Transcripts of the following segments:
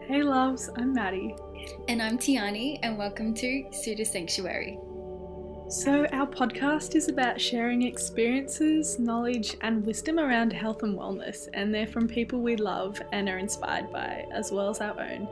Hey loves, I'm Maddie. And I'm Tiarni, and welcome to Suddha Sanctuary. So our podcast is about sharing experiences, knowledge and wisdom around health and wellness, and they're from people we love and are inspired by, as well as our own.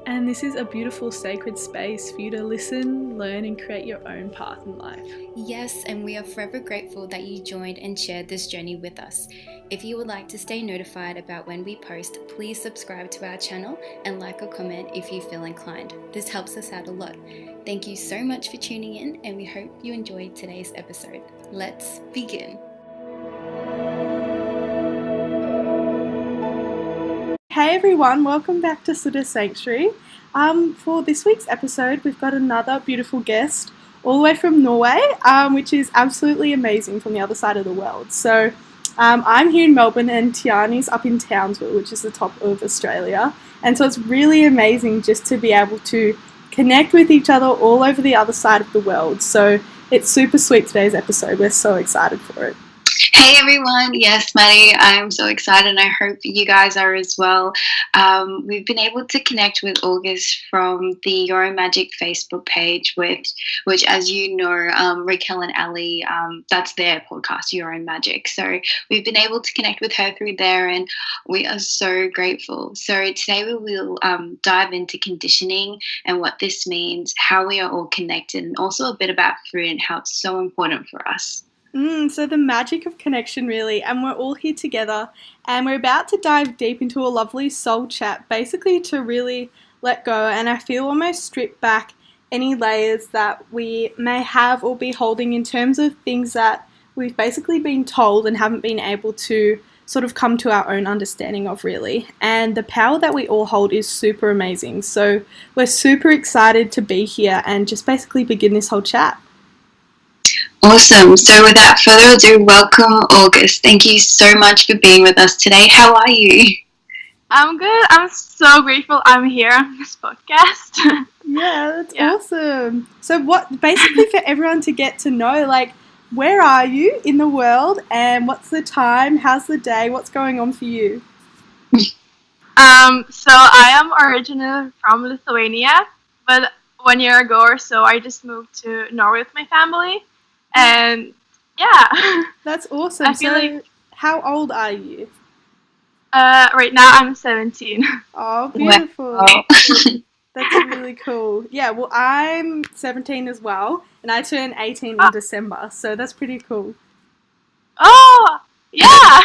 And this is a beautiful sacred space for you to listen, learn and create your own path in life. Yes, and we are forever grateful that you joined and shared this journey with us. If you would like to stay notified about when we post, please subscribe to our channel and like or comment if you feel inclined. This helps us out a lot. Thank you so much for tuning in, and we hope you enjoyed today's episode. Let's begin. Hey everyone, welcome back to Suddha Sanctuary. For this week's episode, we've got another beautiful guest all the way from Norway, which is absolutely amazing, from the other side of the world. So I'm here in Melbourne and Tiarni's up in Townsville, which is the top of Australia. And so it's really amazing just to be able to connect with each other all over the other side of the world. So it's super sweet, today's episode. We're so excited for it. Hey everyone, yes Maddie, I'm so excited and I hope you guys are as well. We've been able to connect with Auguste from the Your Own Magic Facebook page, which as you know, Raquel and Ali, that's their podcast, Your Own Magic. So we've been able to connect with her through there and we are so grateful. So today we will dive into conditioning and what this means, how we are all connected, and also a bit about food and how it's so important for us. So the magic of connection, really, and we're all here together and we're about to dive deep into a lovely soul chat, basically to really let go and I feel almost strip back any layers that we may have or be holding in terms of things that we've basically been told and haven't been able to sort of come to our own understanding of, really. And the power that we all hold is super amazing. So we're super excited to be here and just basically begin this whole chat. Awesome. So without further ado, welcome Auguste. Thank you so much for being with us today. How are you? I'm good. I'm so grateful I'm here on this podcast. Yeah, that's awesome. So what, basically for everyone to get to know, like, where are you in the world and what's the time, how's the day, what's going on for you? So I am originally from Lithuania, but 1 year ago or so I just moved to Norway with my family. And yeah. That's awesome. I feel so how old are you? Right now I'm 17. Oh, beautiful. Wow. That's really cool. Yeah, well, I'm 17 as well, and I turn 18 in December, so that's pretty cool. Oh, yeah.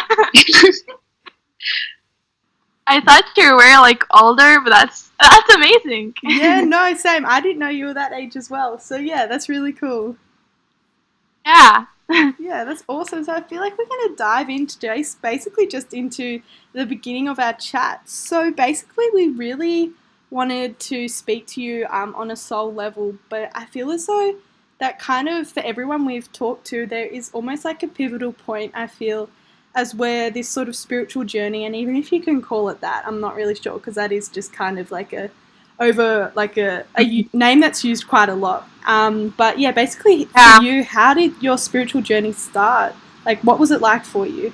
I thought you were like older, but that's amazing. Yeah, no, same. I didn't know you were that age as well. So yeah, that's really cool. Yeah. Yeah, that's awesome. So I feel like we're going to dive into Jace, basically just into the beginning of our chat. So basically we really wanted to speak to you on a soul level, but I feel as though that kind of, for everyone we've talked to, there is almost like a pivotal point, I feel, as where this sort of spiritual journey, and even if you can call it that, I'm not really sure, because that is just kind of like a name that's used quite a lot. But yeah, basically for you, how did your spiritual journey start? Like, what was it like for you?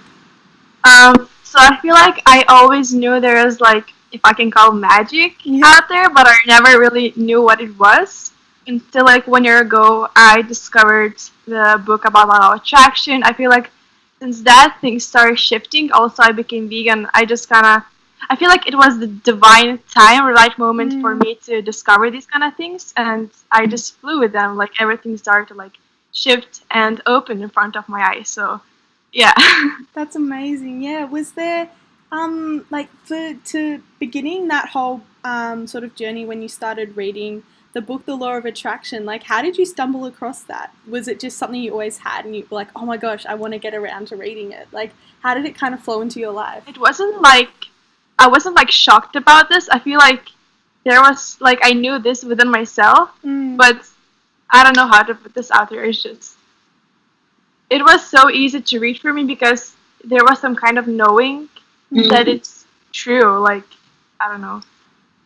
So I feel like I always knew there was, like, if I can call magic out there, but I never really knew what it was until like 1 year ago I discovered the book about law of attraction. I feel like since that, things started shifting. Also, I became vegan. I feel like it was the divine time, right moment for me to discover these kind of things, and I just flew with them. Like, everything started to like shift and open in front of my eyes. So, yeah. That's amazing. Yeah. Was there, like, to beginning that whole sort of journey when you started reading the book, The Law of Attraction, like, how did you stumble across that? Was it just something you always had and you were like, oh my gosh, I want to get around to reading it? Like, how did it kind of flow into your life? It wasn't like, I wasn't like shocked about this. I feel like there was like, I knew this within myself, but I don't know how to put this out there. It's just, it was so easy to read for me because there was some kind of knowing that it's true. Like, I don't know.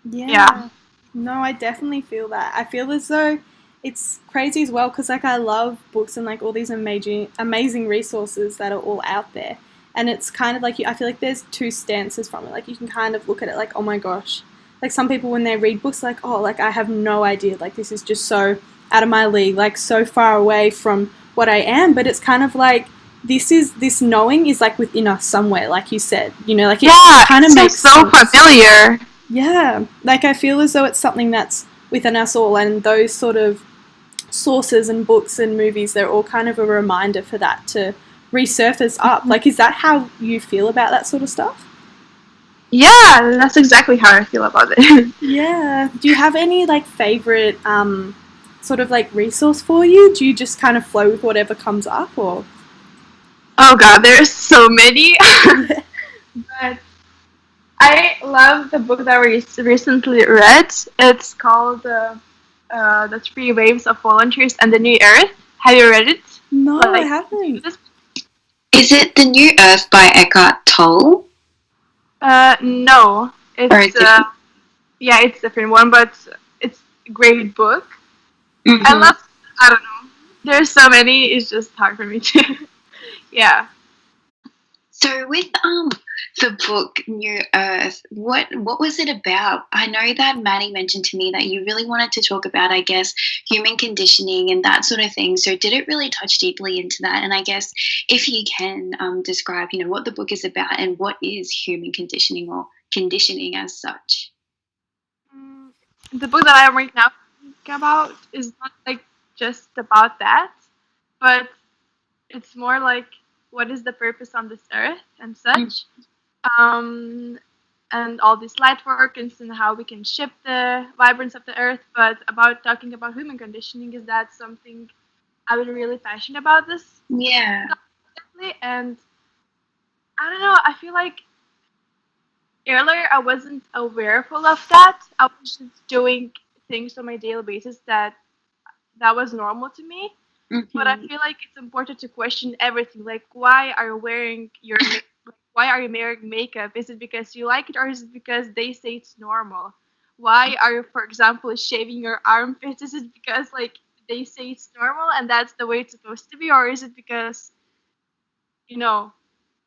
Yeah. No, I definitely feel that. I feel as though it's crazy as well because, like, I love books and, like, all these amazing resources that are all out there. And it's kind of like, I feel like there's two stances from it. Like, you can kind of look at it like, oh my gosh, like some people when they read books, like, oh, like I have no idea, like this is just so out of my league, like so far away from what I am. But it's kind of like this knowing is like within us somewhere, like you said, you know, like it kind of makes so sense. familiar. Yeah, like I feel as though it's something that's within us all, and those sort of sources and books and movies, they're all kind of a reminder for that to resurface up. Like, is that how you feel about that sort of stuff? Yeah, that's exactly how I feel about it. Yeah. Do you have any like favorite sort of like resource for you? Do you just kind of flow with whatever comes up, or? Oh god, there's so many. But I love the book that we recently read. It's called The Three Waves of Volunteers and the New Earth. Have you read it? No, I Like, haven't. Is it The New Earth by Eckhart Tolle? No. Or is It's it? yeah, it's a different one, but it's a great book. I Mhm. love. I don't know. There's so many. It's just hard for me to. Yeah. So with the book New Earth, what was it about? I know that Maddie mentioned to me that you really wanted to talk about, I guess, human conditioning and that sort of thing. So did it really touch deeply into that? And I guess if you can describe, you know, what the book is about and what is human conditioning or conditioning as such. Mm, The book that I'm right now thinking about is not like just about that, but it's more like what is the purpose on this earth and Mm, such. Um, and all these light workings and how we can shift the vibrance of the earth. But about talking about human conditioning, is that something I've been really passionate about this yeah. lately. And I don't know, I feel like earlier I wasn't aware full of that. I was just doing things on my daily basis that was normal to me. But I Hmm. feel like it's important to question everything. Like, why are you wearing why are you wearing makeup? Is it because you like it, or is it because they say it's normal? Why are you, for example, shaving your armpits? Is it because like they say it's normal and that's the way it's supposed to be, or is it because you know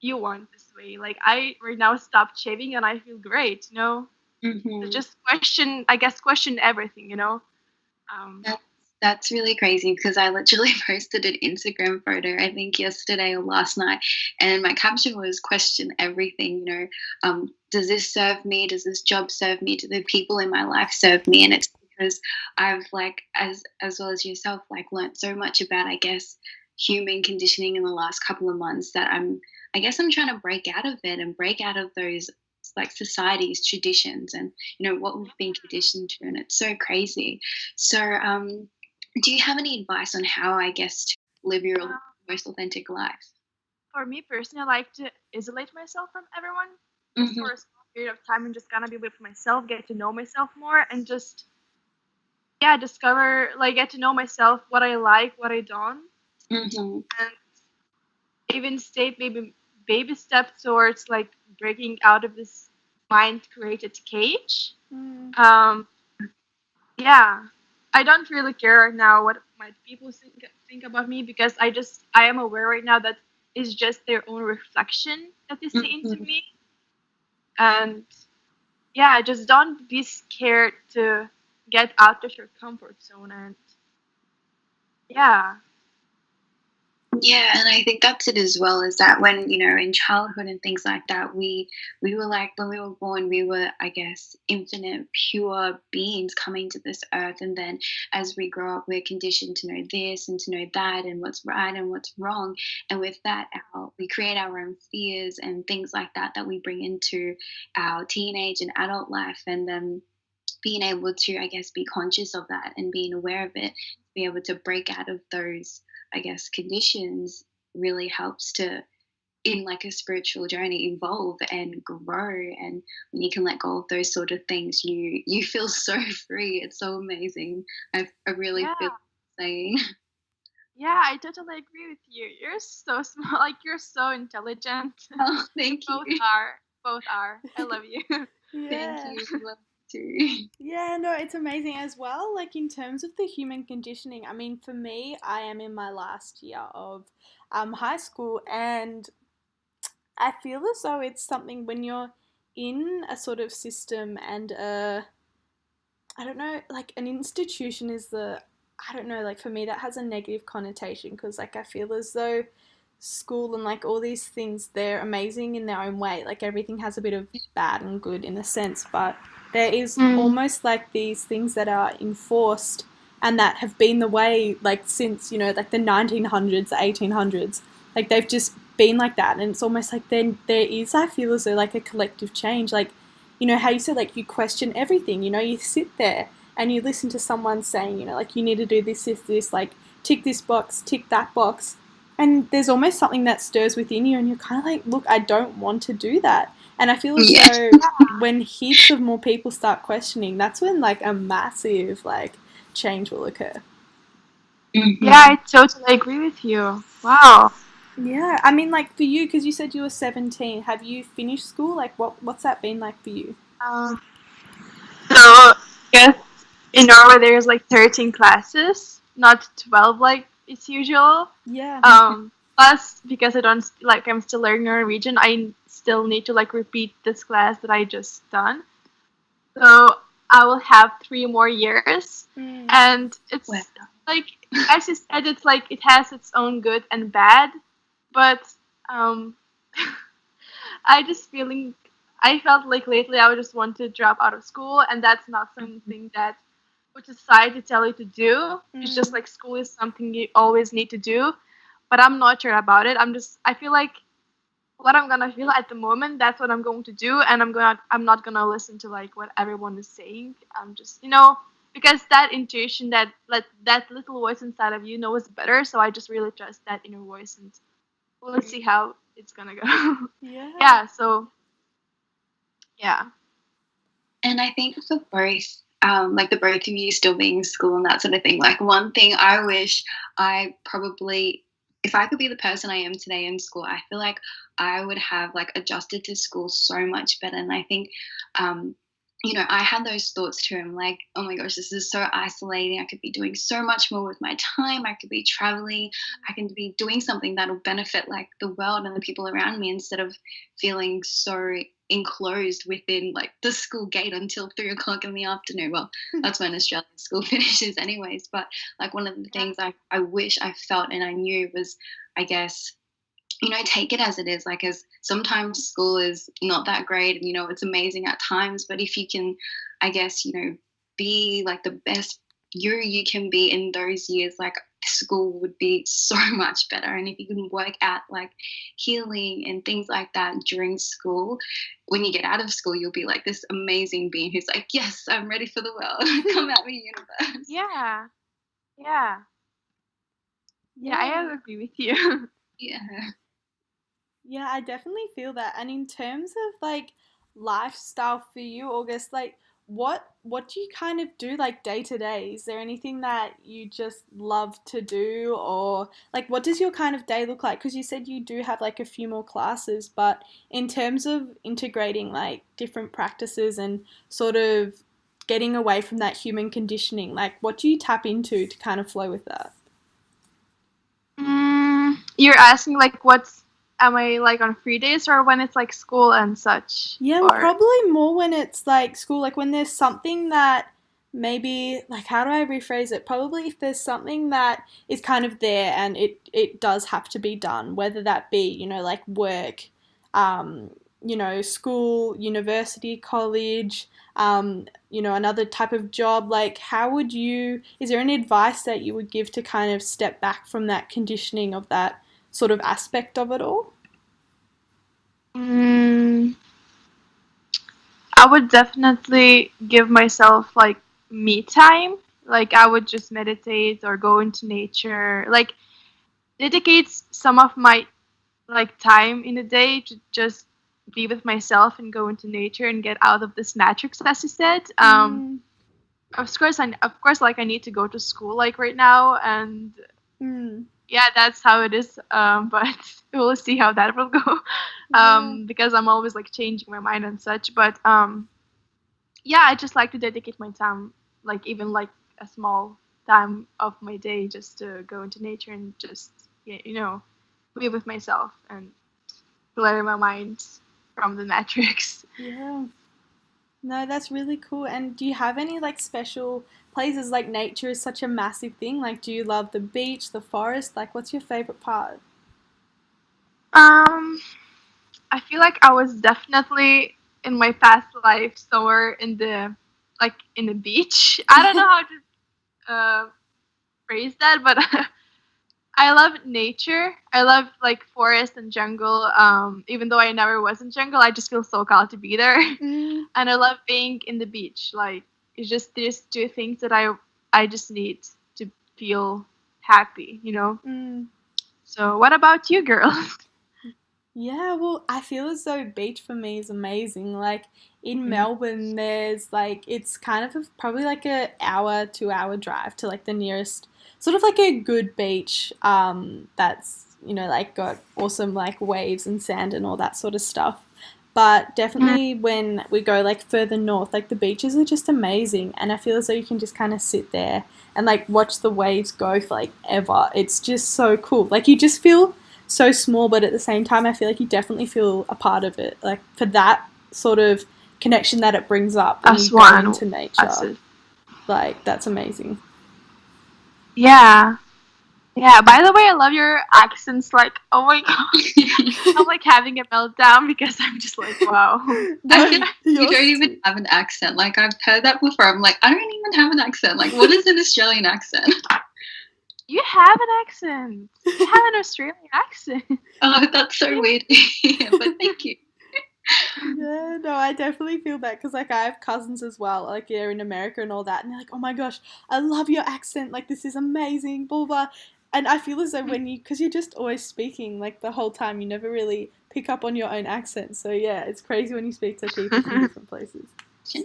you want this way? Like I right now stopped shaving and I feel great. So Hmm. just question, I guess, question everything. Um, That's really crazy because I literally posted an Instagram photo, I think yesterday or last night, and my caption was question everything, you know, does this serve me? Does this job serve me? Do the people in my life serve me? And it's because I've like as well as yourself, like learned so much about, I guess, human conditioning in the last couple of months that I guess I'm trying to break out of it and break out of those like society's traditions and you know what we've been conditioned to, and it's so crazy. So do you have any advice on how, I guess, to live your most authentic life? For me personally, I like to isolate myself from everyone just Mhm, for a small period of time and just kind of be with myself, get to know myself more, and just, yeah, discover, like, get to know myself, what I like, what I don't, mhm, and even state maybe baby steps towards, like, breaking out of this mind created cage. Mm. Um, yeah, I don't really care right now what might people think about me because I am aware right now that it's just their own reflection that they see into mhm. me. And yeah, just don't be scared to get out of your comfort zone. And yeah, Yeah, and I think that's it as well, is that when, you know, in childhood and things like that, we were like when we were born, we were, I guess, infinite, pure beings coming to this earth. And then as we grow up, we're conditioned to know this and to know that and what's right and what's wrong. And with that, we create our own fears and things like that that we bring into our teenage and adult life. And then being able to, I guess, be conscious of that and being aware of it, be able to break out of those, I guess, conditions really helps to, in like a spiritual journey, evolve and grow. And when you can let go of those sort of things, you feel so free. It's so amazing. I really yeah, feel saying. yeah, I totally agree with you. You're so small, like you're so intelligent. Oh, thank both you. are, both are. I love you. Thank Yeah. you. Love you too. Yeah, no, it's amazing as well. Like in terms of the human conditioning, I mean, for me, I am in my last year of high school, and I feel as though it's something when you're in a sort of system and I don't know, like an institution is I don't know, like for me that has a negative connotation because like I feel as though school and like all these things, they're amazing in their own way. Like everything has a bit of bad and good in a sense, but there is Mm. almost like these things that are enforced and that have been the way like since, like the 1900s, the 1800s. Like they've just been like that and it's almost like then there is, I feel as though like a collective change. Like how you said like you question everything, you sit there and you listen to someone saying, like you need to do this, like tick this box, tick that box. And there's almost something that stirs within you and you're kind of like, look, I don't want to do that. And I feel as Yeah. though when heaps of more people start questioning, that's when like a massive like change will occur. Mm-hmm. Yeah, I totally agree with you. Wow. Yeah, I mean, like for you, because you said you were 17, have you finished school? Like, what's that been like for you? Um, so yes, in Norway there's like 13 classes, not 12 like it's usual. Yeah. Plus, because I don't like I'm still learning Norwegian, I still need to like repeat this class that I just done. So I will have 3 more years, Mm. and it's Well, like as you said, it's like it has its own good and bad, but um, I just feeling I felt like lately I would just want to drop out of school, and that's not something that would society tell you to do. It's just Mm. like school is something you always need to do, but I'm not sure about it. I feel like what I'm gonna feel at the moment, that's what I'm going to do, and I'm not gonna listen to like what everyone is saying. I'm just because that intuition, that little voice inside of you knows better. So I just really trust that inner voice, and we'll see how it's gonna go. Yeah. Yeah. So yeah. and I think for both, like the both of you still being in school and that sort of thing, like one thing I wish I probably, if I could be the person I am today in school, I feel like I would have like adjusted to school so much better. And I think, um, I had those thoughts too. I'm like, oh my gosh, this is so isolating. I could be doing so much more with my time. I could be traveling. I can be doing something that'll benefit like the world and the people around me instead of feeling so enclosed within like the school gate until 3 o'clock in the afternoon. Well, that's when Australian school finishes, anyways. But like one of the things I wish I felt and I knew was, I guess, take it as it is. Like, as sometimes school is not that great and, it's amazing at times. But if you can, I guess, be like the best you can be in those years, like school would be so much better. And if you can work at like healing and things like that during school, when you get out of school, you'll be like this amazing being who's like, yes, I'm ready for the world. Come at me, universe. Yeah. Yeah. Yeah. Yeah. I agree with you. Yeah. Yeah, I definitely feel that. And in terms of like lifestyle for you, August, like what do you kind of do like day to day? Is there anything that you just love to do or like what does your kind of day look like? Because you said you do have like a few more classes, but in terms of integrating like different practices and sort of getting away from that human conditioning, like what do you tap into to kind of flow with that? You're asking like what's am I like on free days or when it's like school and such? Yeah, well, Or probably more when it's like school, like when there's something that maybe, like, how do I rephrase it? Probably if there's something that is kind of there and it does have to be done, whether that be, like work, um, school, university, college, another type of job. Like, is there any advice that you would give to kind of step back from that conditioning of that sort of aspect of it all? mm, I would definitely give myself like me time. Like I would just meditate or go into nature. Like dedicate some of my like time in the day to just be with myself and go into nature and get out of this matrix, as you said. Mm, Of course, like I need to go to school like right now, and mm, yeah, that's how it is. But we'll see how that will go. yeah. Because I'm always like changing my mind and such. But yeah, I just like to dedicate my time, like even like a small time of my day, just to go into nature and just yeah, be with myself and clear my mind. from the Matrix. Yeah. No, that's really cool. And do you have any like special places? Like nature is such a massive thing. Like, do you love the beach, the forest? Like, what's your favorite part? Um, I feel like I was definitely in my past life somewhere in the in the beach. I don't know how to phrase that, but I love nature. I love like forest and jungle. Even though I never was in jungle, I just feel so called to be there. Mm, And I love being in the beach. Like it's just these two things that I just need to feel happy, you know. mm. So what about you, girl? Yeah, well, I feel as though beach for me is amazing. Like in Melbourne, there's like it's kind of probably like a hour, 2 hour drive to like the nearest sort of like a good beach. That's like got awesome like waves and sand and all that sort of stuff. But definitely when we go like further north, like the beaches are just amazing, and I feel as though you can just kind of sit there and like watch the waves go for like ever. It's just so cool. Like you just feel so small, but at the same time, I feel like you definitely feel a part of it. Like for that sort of connection that it brings up when As you go one. into nature, like that's amazing. Yeah. Yeah, by the way, I love your accents. Like, oh my god. I'm like having a meltdown because I'm just like, wow. I feel like you don't even have an accent. Like, I've heard that before. I'm like, I don't even have an accent. Like, what is an Australian accent? You have an accent. You have an Australian accent. Oh, that's so weird. But thank you. Yeah, no, I definitely feel that because like I have cousins as well, like they're in America and all that, and they're like, "Oh my gosh, I love your accent! Like this is amazing!" Blah blah. And I feel as though because you're just always speaking like the whole time, you never really pick up on your own accent. So yeah, it's crazy when you speak to people from different places.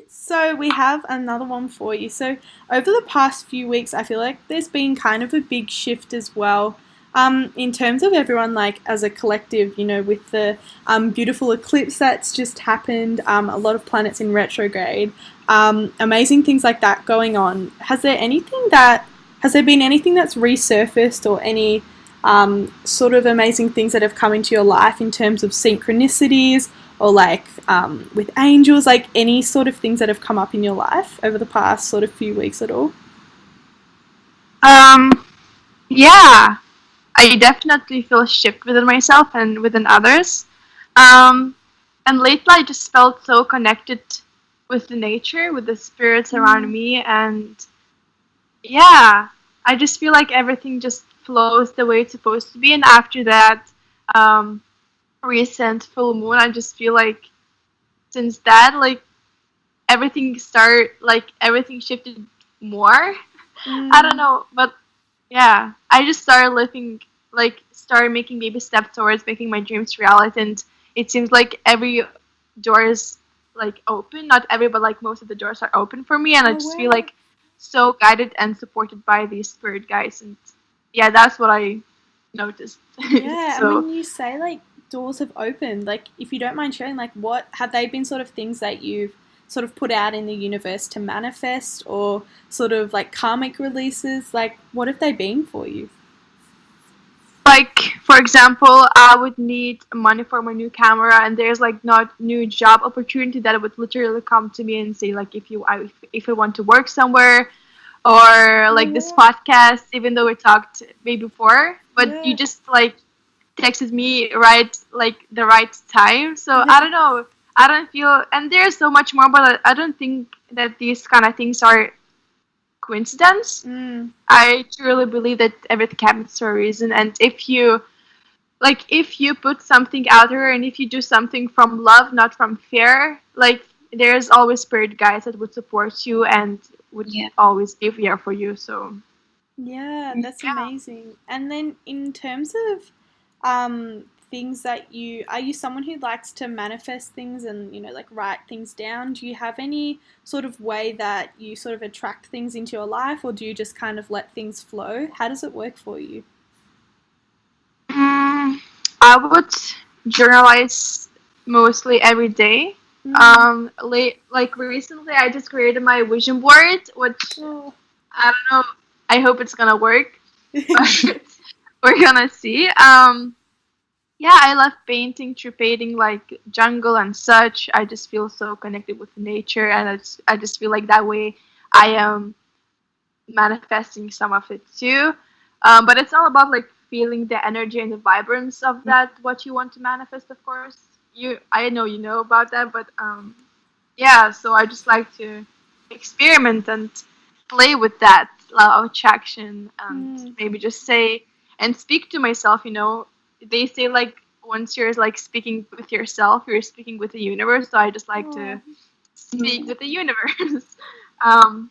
So we have another one for you. So over the past few weeks, I feel like there's been kind of a big shift as well. In terms of everyone, like as a collective, with the beautiful eclipse that's just happened, a lot of planets in retrograde, amazing things like that going on. Has there been anything that's resurfaced or any sort of amazing things that have come into your life in terms of synchronicities or like with angels, like any sort of things that have come up in your life over the past sort of few weeks at all? Yeah. I definitely feel a shift within myself and within others. And lately I just felt so connected with the nature, with the spirits around me, and yeah, I just feel like everything just flows the way it's supposed to be. And after that recent full moon, I just feel like since that, like everything shifted more. I don't know, but yeah, I just started making baby steps towards making my dreams reality, and it seems like every door is like open. Not every, but like most of the doors are open for me, and I just feel like so guided and supported by these spirit guides, and yeah, that's what I noticed. Yeah, So, and when you say like doors have opened, like if you don't mind sharing, like what have they been sort of things that you've sort of put out in the universe to manifest or sort of like karmic releases? Like what have they been for you? like for example, I would need money for my new camera, and there's like not new job opportunity that would literally come to me and say like if I want to work somewhere, or like this podcast, even though we talked maybe before, but you just like texted me right like the right time. So I don't know. I don't feel, and there's so much more, but I don't think that these kind of things are coincidence. I truly believe that everything happens for a reason, and if you put something out there, and if you do something from love, not from fear, like there's always spirit guides that would support you and would always be here for you. So Yeah, that's amazing. And then in terms of things that are you someone who likes to manifest things and, like write things down? Do you have any sort of way that you sort of attract things into your life, or do you just kind of let things flow? How does it work for you? I would journalize mostly every day. Like recently, I just created my vision board, which I don't know. I hope it's gonna work. We're gonna see. Yeah, I love painting, through painting like jungle and such. I just feel so connected with nature, and I just feel like that way I am manifesting some of it too. But it's all about like feeling the energy and the vibrance of that what you want to manifest. Of course, I know you know about that, but yeah. So I just like to experiment and play with that law of attraction, and maybe just say and speak to myself. They say like once you're like speaking with yourself, you're speaking with the universe. So I just like to speak with the universe. um,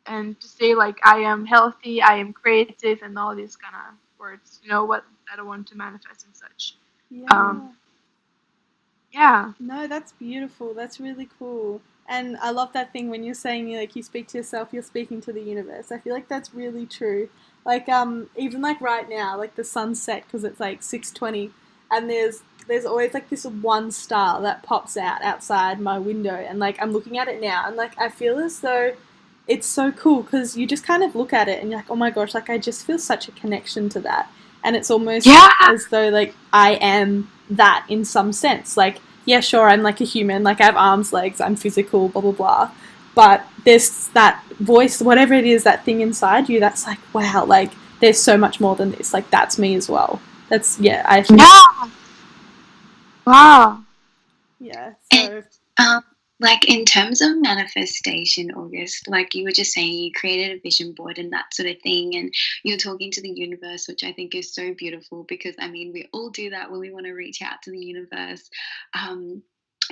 and to say like I am healthy, I am creative, and all these kind of words. What I don't want to manifest and such. Yeah. Yeah. No, that's beautiful. That's really cool. And I love that thing when you're saying like you speak to yourself, you're speaking to the universe. I feel like that's really true. Like even like right now, like the sunset because it's like 6:20 and there's always like this one star that pops out outside my window and like I'm looking at it now and like I feel as though it's so cool because you just kind of look at it and you're like, "Oh my gosh, like I just feel such a connection to that." And it's almost as though like I am that in some sense. Like yeah, sure, I'm like a human, like I have arms, legs, I'm physical, blah, blah, blah. But there's that voice, whatever it is, that thing inside you that's like, wow, like there's so much more than this. Like that's me as well. That's, yeah, I think. Yeah. Wow. Yeah, so. And, like in terms of manifestation, August, like you were just saying, you created a vision board and that sort of thing, and you're talking to the universe, which I think is so beautiful because I mean, we all do that when we want to reach out to the universe.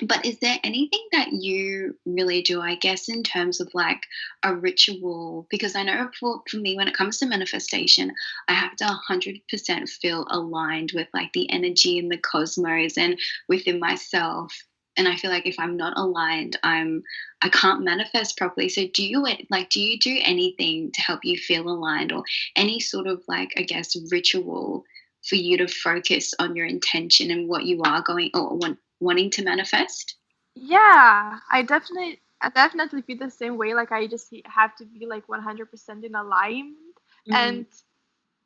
But is there anything that you really do, I guess, in terms of like a ritual? Because I know for me, when it comes to manifestation, I have to 100% feel aligned with like the energy in the cosmos and within myself. And I feel like if I'm not aligned, I can't manifest properly. So do you do anything to help you feel aligned, or any sort of like, I guess, ritual for you to focus on your intention and what you are going or wanting to manifest? Yeah, I definitely feel the same way. Like I just have to be like 100% in alignment, and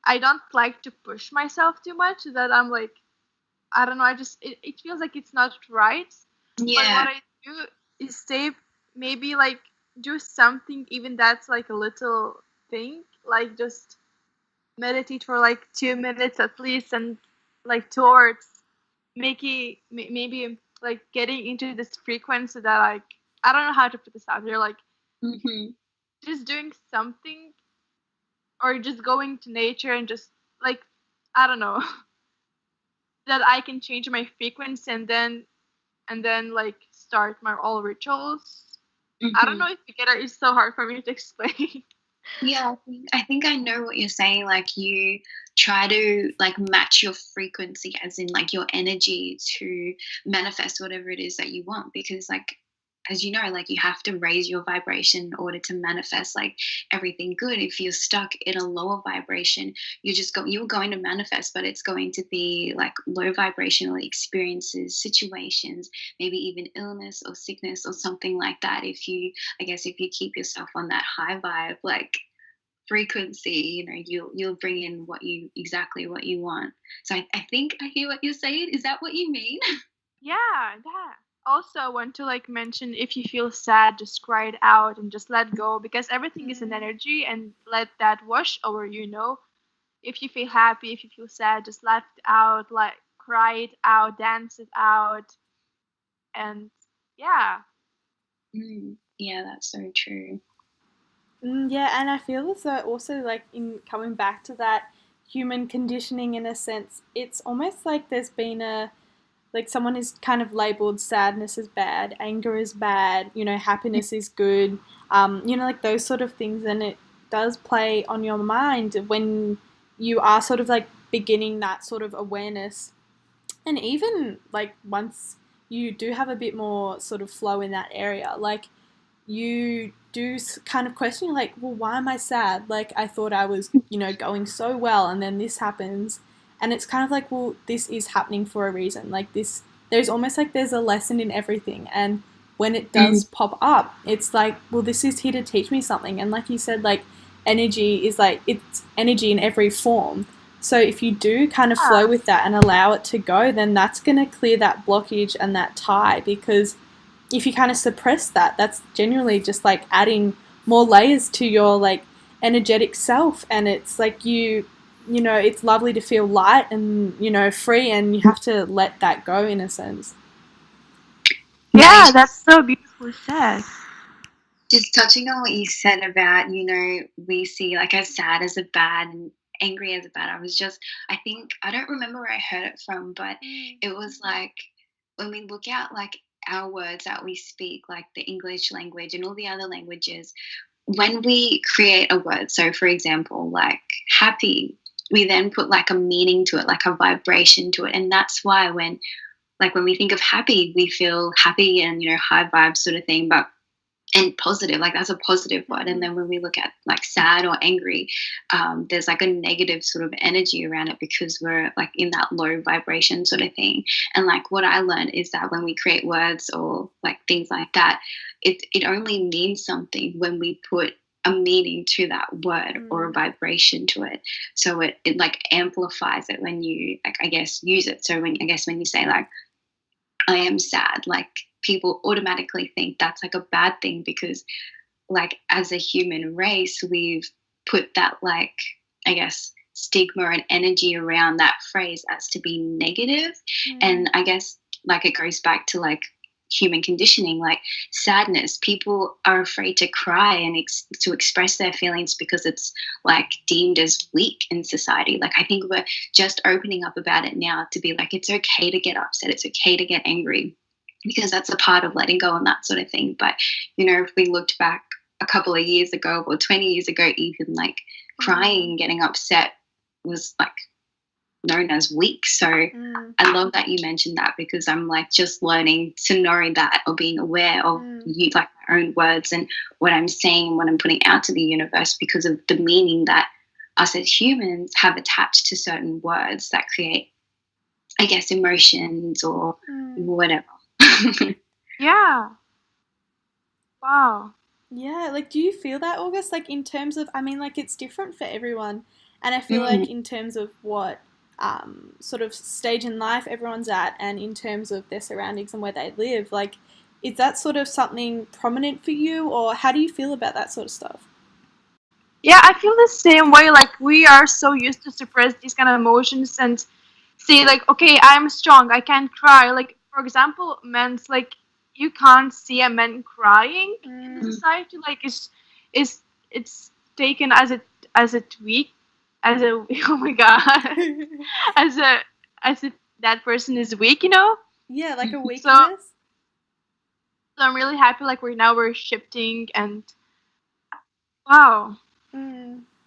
I don't like to push myself too much. That I'm like, I don't know. It feels like it's not right. Yeah. But what I do is say maybe like do something even that's like a little thing, like just meditate for like 2 minutes at least, and like towards making maybe like getting into this frequency that like I don't know how to put this out there, like just doing something or just going to nature and just like I don't know that I can change my frequency and then like start my all rituals. I don't know if you get it. It's so hard for me to explain. Yeah, I think I know what you're saying. Like you try to like match your frequency, as in like your energy, to manifest whatever it is that you want. Because like, as you know, like you have to raise your vibration in order to manifest like everything good. If you're stuck in a lower vibration, you're going to manifest, but it's going to be like low vibrational experiences, situations, maybe even illness or sickness or something like that. If you keep yourself on that high vibe, like frequency, you'll bring in exactly what you want. So I think I hear what you're saying. Is that what you mean? Yeah, that. Also, I want to like mention, if you feel sad, just cry it out and just let go, because everything is an energy, and let that wash over you. If you feel happy, if you feel sad, just let it out, like cry it out, dance it out, and yeah. Yeah, that's so true. Yeah, and I feel as though also like in coming back to that human conditioning in a sense, it's almost like there's been like someone is kind of labeled sadness as bad, anger is bad, happiness is good, like those sort of things, and it does play on your mind when you are sort of like beginning that sort of awareness, and even like once you do have a bit more sort of flow in that area, like you do kind of question, you're like, well, why am I sad? Like I thought I was, going so well, and then this happens. And it's kind of like, well, this is happening for a reason. Like this, there's almost like there's a lesson in everything. And when it does pop up, it's like, well, this is here to teach me something. And like you said, like energy is like, it's energy in every form. So if you do kind of flow with that and allow it to go, then that's going to clear that blockage and that tie, because if you kind of suppress that, that's genuinely just like adding more layers to your like energetic self. And it's like you know, it's lovely to feel light and, you know, free, and you have to let that go in a sense. Yeah, that's so beautifully said. Just touching on what you said about, you know, we see like as sad as a bad and angry as a bad. I think, I don't remember where I heard it from, but it was like when we look at like our words that we speak, like the English language and all the other languages, when we create a word, so for example, like happy, we then put like a meaning to it, like a vibration to it. And that's why when we think of happy, we feel happy and, you know, high vibes sort of thing, and positive, like that's a positive word. And then when we look at like sad or angry, there's like a negative sort of energy around it, because we're like in that low vibration sort of thing. And like what I learned is that when we create words or like things like that, it only means something when we put a meaning to that word or a vibration to it. So it like amplifies it when you, like, I guess, use it. So when you say like, I am sad, like people automatically think that's like a bad thing, because like as a human race, we've put that like, I guess, stigma and energy around that phrase as to be negative. And I guess like it goes back to like human conditioning, like sadness. People are afraid to cry and to express their feelings because it's like deemed as weak in society. Like I think we're just opening up about it now to be like, it's okay to get upset, it's okay to get angry, because that's a part of letting go and that sort of thing. But, you know, if we looked back a couple of years ago or 20 years ago, even like crying and getting upset was like known as weak. So I love that you mentioned that, because I'm like just learning to know that, or being aware of you, like my own words and what I'm saying and what I'm putting out to the universe, because of the meaning that us as humans have attached to certain words that create, I guess, emotions or whatever. Yeah. Wow. Yeah, like do you feel that, August? Like in terms of, I mean, like it's different for everyone, and I feel like in terms of what sort of stage in life everyone's at, and in terms of their surroundings and where they live, like is that sort of something prominent for you, or how do you feel about that sort of stuff? Yeah, I feel the same way. Like we are so used to suppress these kind of emotions and say like, okay, I'm strong, I can't cry. Like for example, men's like you can't see a man crying in society. Like it's taken as a tweak, as a oh my god, as if that person is weak, you know. Yeah, like a So weakness. I'm really happy. Like we're shifting, and wow.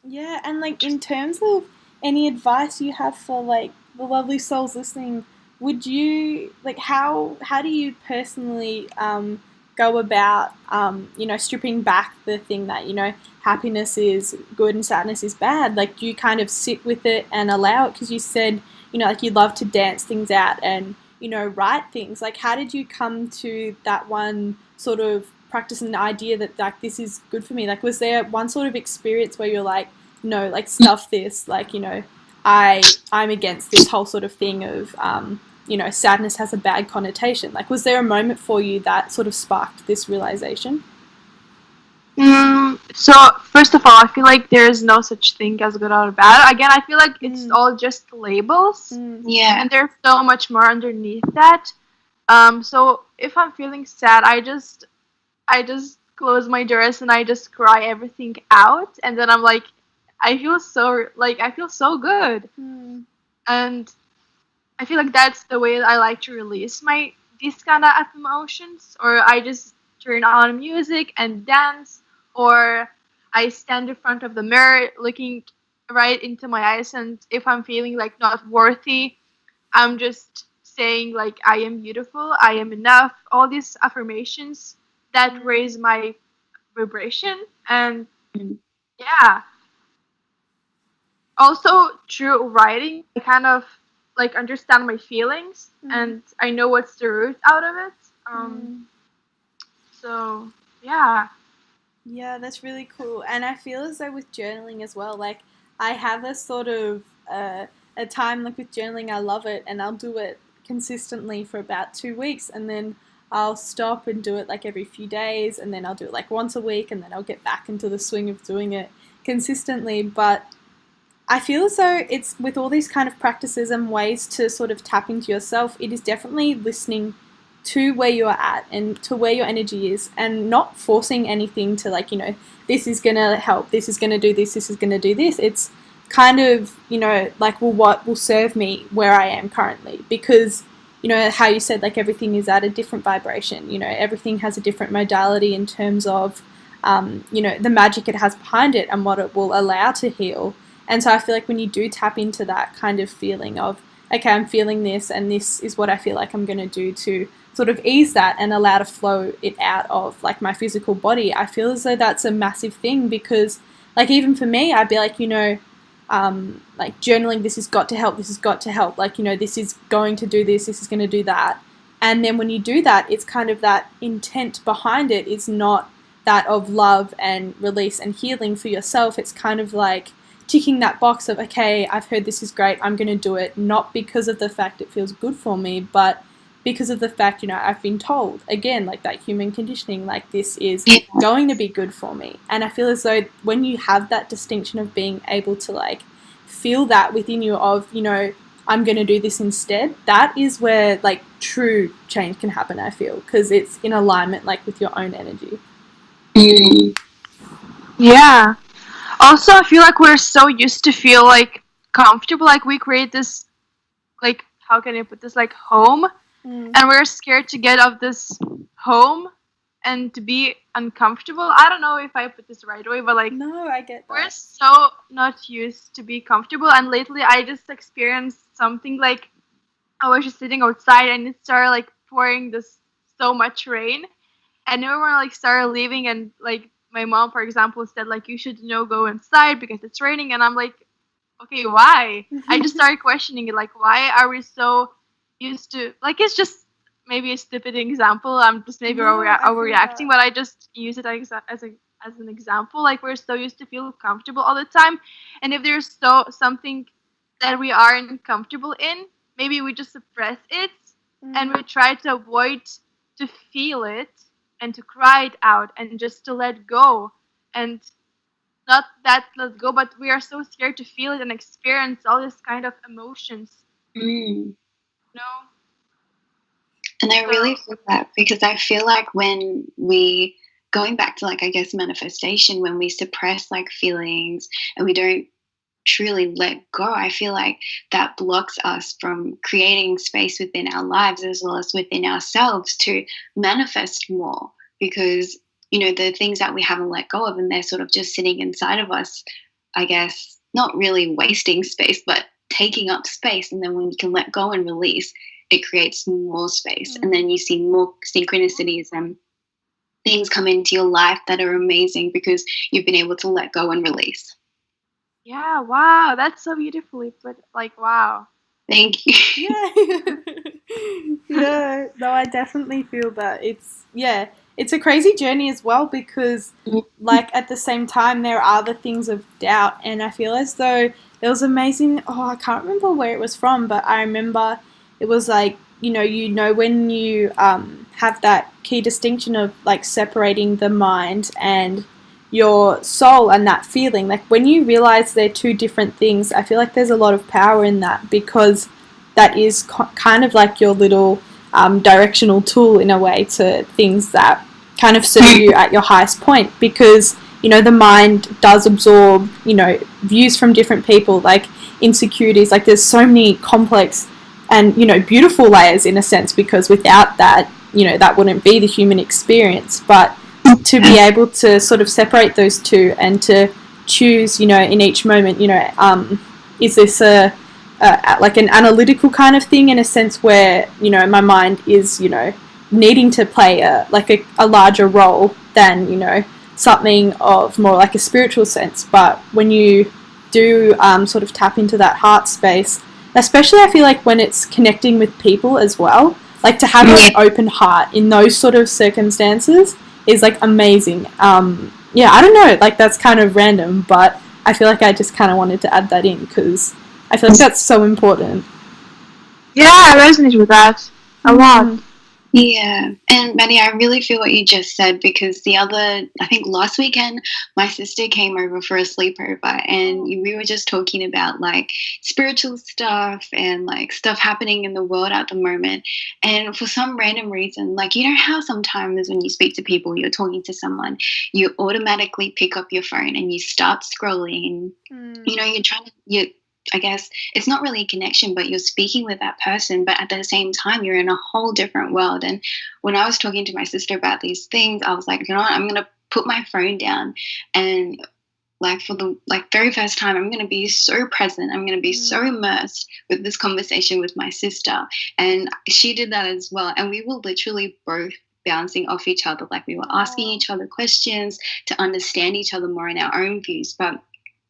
Yeah, and like in terms of any advice you have for like the lovely souls listening, would you like how do you personally go about you know, stripping back the thing that, you know, happiness is good and sadness is bad? Like do you kind of sit with it and allow it? Because you said, you know, like you love to dance things out and, you know, write things. Like how did you come to that one sort of practice and idea that like this is good for me? Like was there one sort of experience where you're like, no, like stuff this, like, you know, I'm against this whole sort of thing of you know, sadness has a bad connotation? Like was there a moment for you that sort of sparked this realization? So first of all, I feel like there is no such thing as good or bad. Again, I feel like it's all just labels. Yeah. And there's so much more underneath that. So if I'm feeling sad, I just close my doors and I just cry everything out, and then I'm like, I feel so good. And I feel like that's the way I like to release my these kind of emotions. Or I just turn on music and dance, or I stand in front of the mirror looking right into my eyes, and if I'm feeling like not worthy, I'm just saying like I am beautiful, I am enough, all these affirmations that raise my vibration. And yeah, also through writing I kind of like understand my feelings, and I know what's the root out of it. So yeah. Yeah, that's really cool. And I feel as though with journaling as well, like I have a sort of a time, like with journaling, I love it, and I'll do it consistently for about 2 weeks, and then I'll stop and do it like every few days, and then I'll do it like once a week, and then I'll get back into the swing of doing it consistently. But I feel as though it's with all these kind of practices and ways to sort of tap into yourself, it is definitely listening to where you are at and to where your energy is, and not forcing anything to, like, you know, this is going to help, this is going to do this is going to do this. It's kind of, you know, like, well, what will serve me where I am currently? Because, you know, how you said, like, everything is at a different vibration, you know, everything has a different modality in terms of, you know, the magic it has behind it and what it will allow to heal. And so I feel like when you do tap into that kind of feeling of, okay, I'm feeling this, and this is what I feel like I'm going to do to sort of ease that and allow to flow it out of, like, my physical body, I feel as though that's a massive thing. Because, like, even for me, I'd be like, you know, like, journaling, this has got to help, like, you know, this is going to do this is going to do that. And then when you do that, it's kind of that intent behind it is not that of love and release and healing for yourself. It's kind of like ticking that box of, okay, I've heard this is great, I'm going to do it, not because of the fact it feels good for me, but because of the fact, you know, I've been told, again, like that human conditioning, like, this is going to be good for me. And I feel as though when you have that distinction of being able to, like, feel that within you of, you know, I'm going to do this instead, that is where, like, true change can happen, I feel, because it's in alignment, like, with your own energy. Yeah. Also, I feel like we're so used to feel, like, comfortable. Like, we create this, like, how can I put this, like, home, and we're scared to get out of this home and to be uncomfortable. I don't know if I put this the right way, but, like, no, I get that. We're so not used to be comfortable. And lately, I just experienced something, like, I was just sitting outside, and it started, like, pouring this so much rain, and everyone, like, started leaving, and, like, my mom, for example, said, like, you should go inside because it's raining. And I'm like, okay, why? I just started questioning it, like, why are we so used to, like, it's just maybe a stupid example. I'm just maybe overreacting, but I just use it as an example. Like, we're so used to feel comfortable all the time, and if there's something that we aren't comfortable in, maybe we just suppress it, and we try to avoid to feel it and to cry it out and just to let go. And not that let go, but we are so scared to feel it and experience all this kind of emotions. No. And I really feel that, because I feel like when we, going back to, like, I guess, manifestation, when we suppress, like, feelings and we don't truly let go, I feel like that blocks us from creating space within our lives as well as within ourselves to manifest more. Because, you know, the things that we haven't let go of, and they're sort of just sitting inside of us, I guess, not really wasting space, but taking up space. And then when you can let go and release, it creates more space. And then you see more synchronicities and things come into your life that are amazing because you've been able to let go and release. Yeah, wow, that's so beautifully put. Like, wow. Thank you. Yeah. Yeah, no, I definitely feel that. It's a crazy journey as well, because, like, at the same time, there are the things of doubt, and I feel as though there was amazing, I can't remember where it was from, but I remember it was like, you know, when you have that key distinction of, like, separating the mind and your soul and that feeling, like, when you realize they're two different things, I feel like there's a lot of power in that, because that is kind of like your little directional tool in a way to things that kind of serve you at your highest point. Because, you know, the mind does absorb, you know, views from different people, like insecurities, like there's so many complex and, you know, beautiful layers in a sense, because without that, you know, that wouldn't be the human experience. But to be able to sort of separate those two and to choose, you know, in each moment, you know, is this like an analytical kind of thing in a sense where, you know, my mind is, you know, needing to play a larger role than, you know, something of more like a spiritual sense. But when you do sort of tap into that heart space, especially I feel like when it's connecting with people as well, like to have an open heart in those sort of circumstances is like amazing. Yeah, I don't know, like that's kind of random, but I feel like I just kind of wanted to add that in because I feel like that's so important. Yeah, I resonate with that a lot. Yeah, and Maddie, I really feel what you just said because I think last weekend, my sister came over for a sleepover and we were just talking about like spiritual stuff and like stuff happening in the world at the moment. And for some random reason, like, you know how sometimes when you speak to people, you're talking to someone, you automatically pick up your phone and you start scrolling. You know, I guess it's not really a connection, but you're speaking with that person, but at the same time, you're in a whole different world. And when I was talking to my sister about these things, I was like, you know what, I'm going to put my phone down and like for the very first time, I'm going to be so present. I'm going to be so immersed with this conversation with my sister. And she did that as well. And we were literally both bouncing off each other. Like we were asking each other questions to understand each other more in our own views. But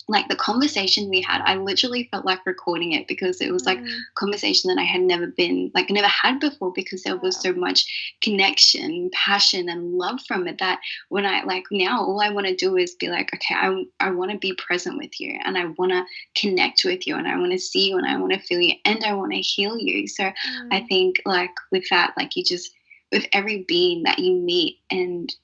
like the conversation we had, I literally felt like recording it because it was like a conversation that I had never had before because there was so much connection, passion and love from it that when I like now all I want to do is be like, okay, I want to be present with you and I want to connect with you and I want to see you and I want to feel you and I want to heal you. So I think like with that, like you just, with every being that you meet and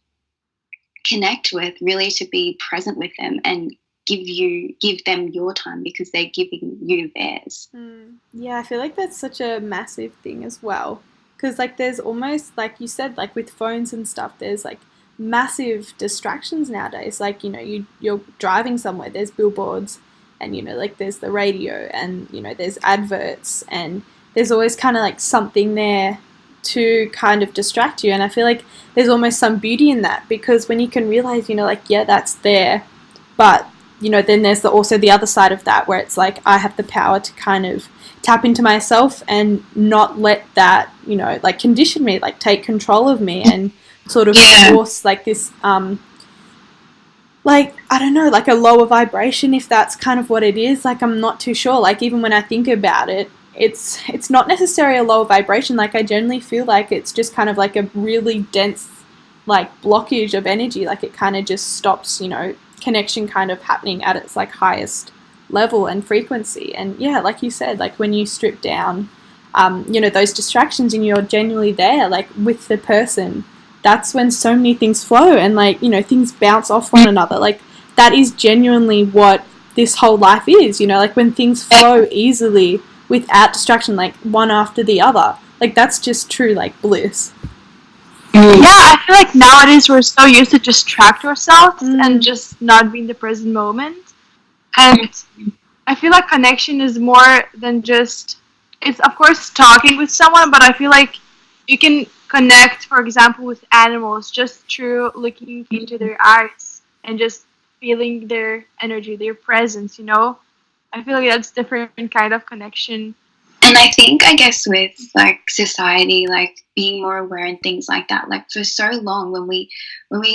connect with, really to be present with them and give them your time because they're giving you theirs. Yeah, I feel like that's such a massive thing as well because like there's almost like you said, like with phones and stuff, there's like massive distractions nowadays. Like, you know, you're driving somewhere, there's billboards and, you know, like there's the radio and, you know, there's adverts and there's always kind of like something there to kind of distract you. And I feel like there's almost some beauty in that because when you can realize, you know, like, yeah, that's there, but you know, then there's also the other side of that where it's like I have the power to kind of tap into myself and not let that, you know, like condition me, like take control of me and sort of force like this, like, I don't know, like a lower vibration, if that's kind of what it is. Like, I'm not too sure. Like, even when I think about it, it's not necessarily a lower vibration. Like, I generally feel like it's just kind of like a really dense, like, blockage of energy. Like, it kind of just stops, you know, connection kind of happening at its like highest level and frequency. And yeah, like you said, like when you strip down you know, those distractions and you're genuinely there like with the person, that's when so many things flow and like, you know, things bounce off one another. Like that is genuinely what this whole life is, you know, like when things flow easily without distraction, like one after the other, like that's just true like bliss. Yeah, I feel like nowadays we're so used to distract ourselves and just not be in the present moment. And I feel like connection is more than just, it's of course talking with someone, but I feel like you can connect, for example, with animals just through looking into their eyes and just feeling their energy, their presence, you know? I feel like that's different kind of connection. And I think, I guess, with like society, like being more aware and things like that, like for so long when we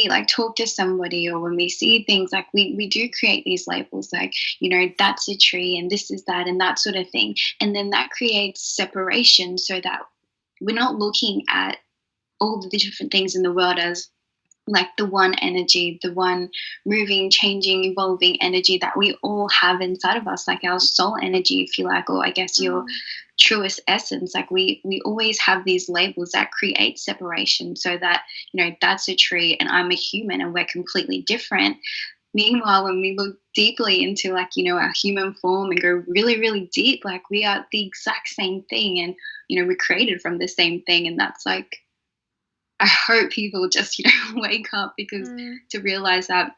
like talk to somebody or when we see things, like we do create these labels, like, you know, that's a tree and this is that and that sort of thing. And then that creates separation so that we're not looking at all the different things in the world as like the one energy, the one moving, changing, evolving energy that we all have inside of us, like our soul energy, if you like, or I guess your truest essence. Like we always have these labels that create separation so that, you know, that's a tree and I'm a human and we're completely different. Meanwhile, when we look deeply into like, you know, our human form and go really, really deep, like we are the exact same thing and, you know, we're created from the same thing. And that's like, I hope people just, you know, wake up because to realize that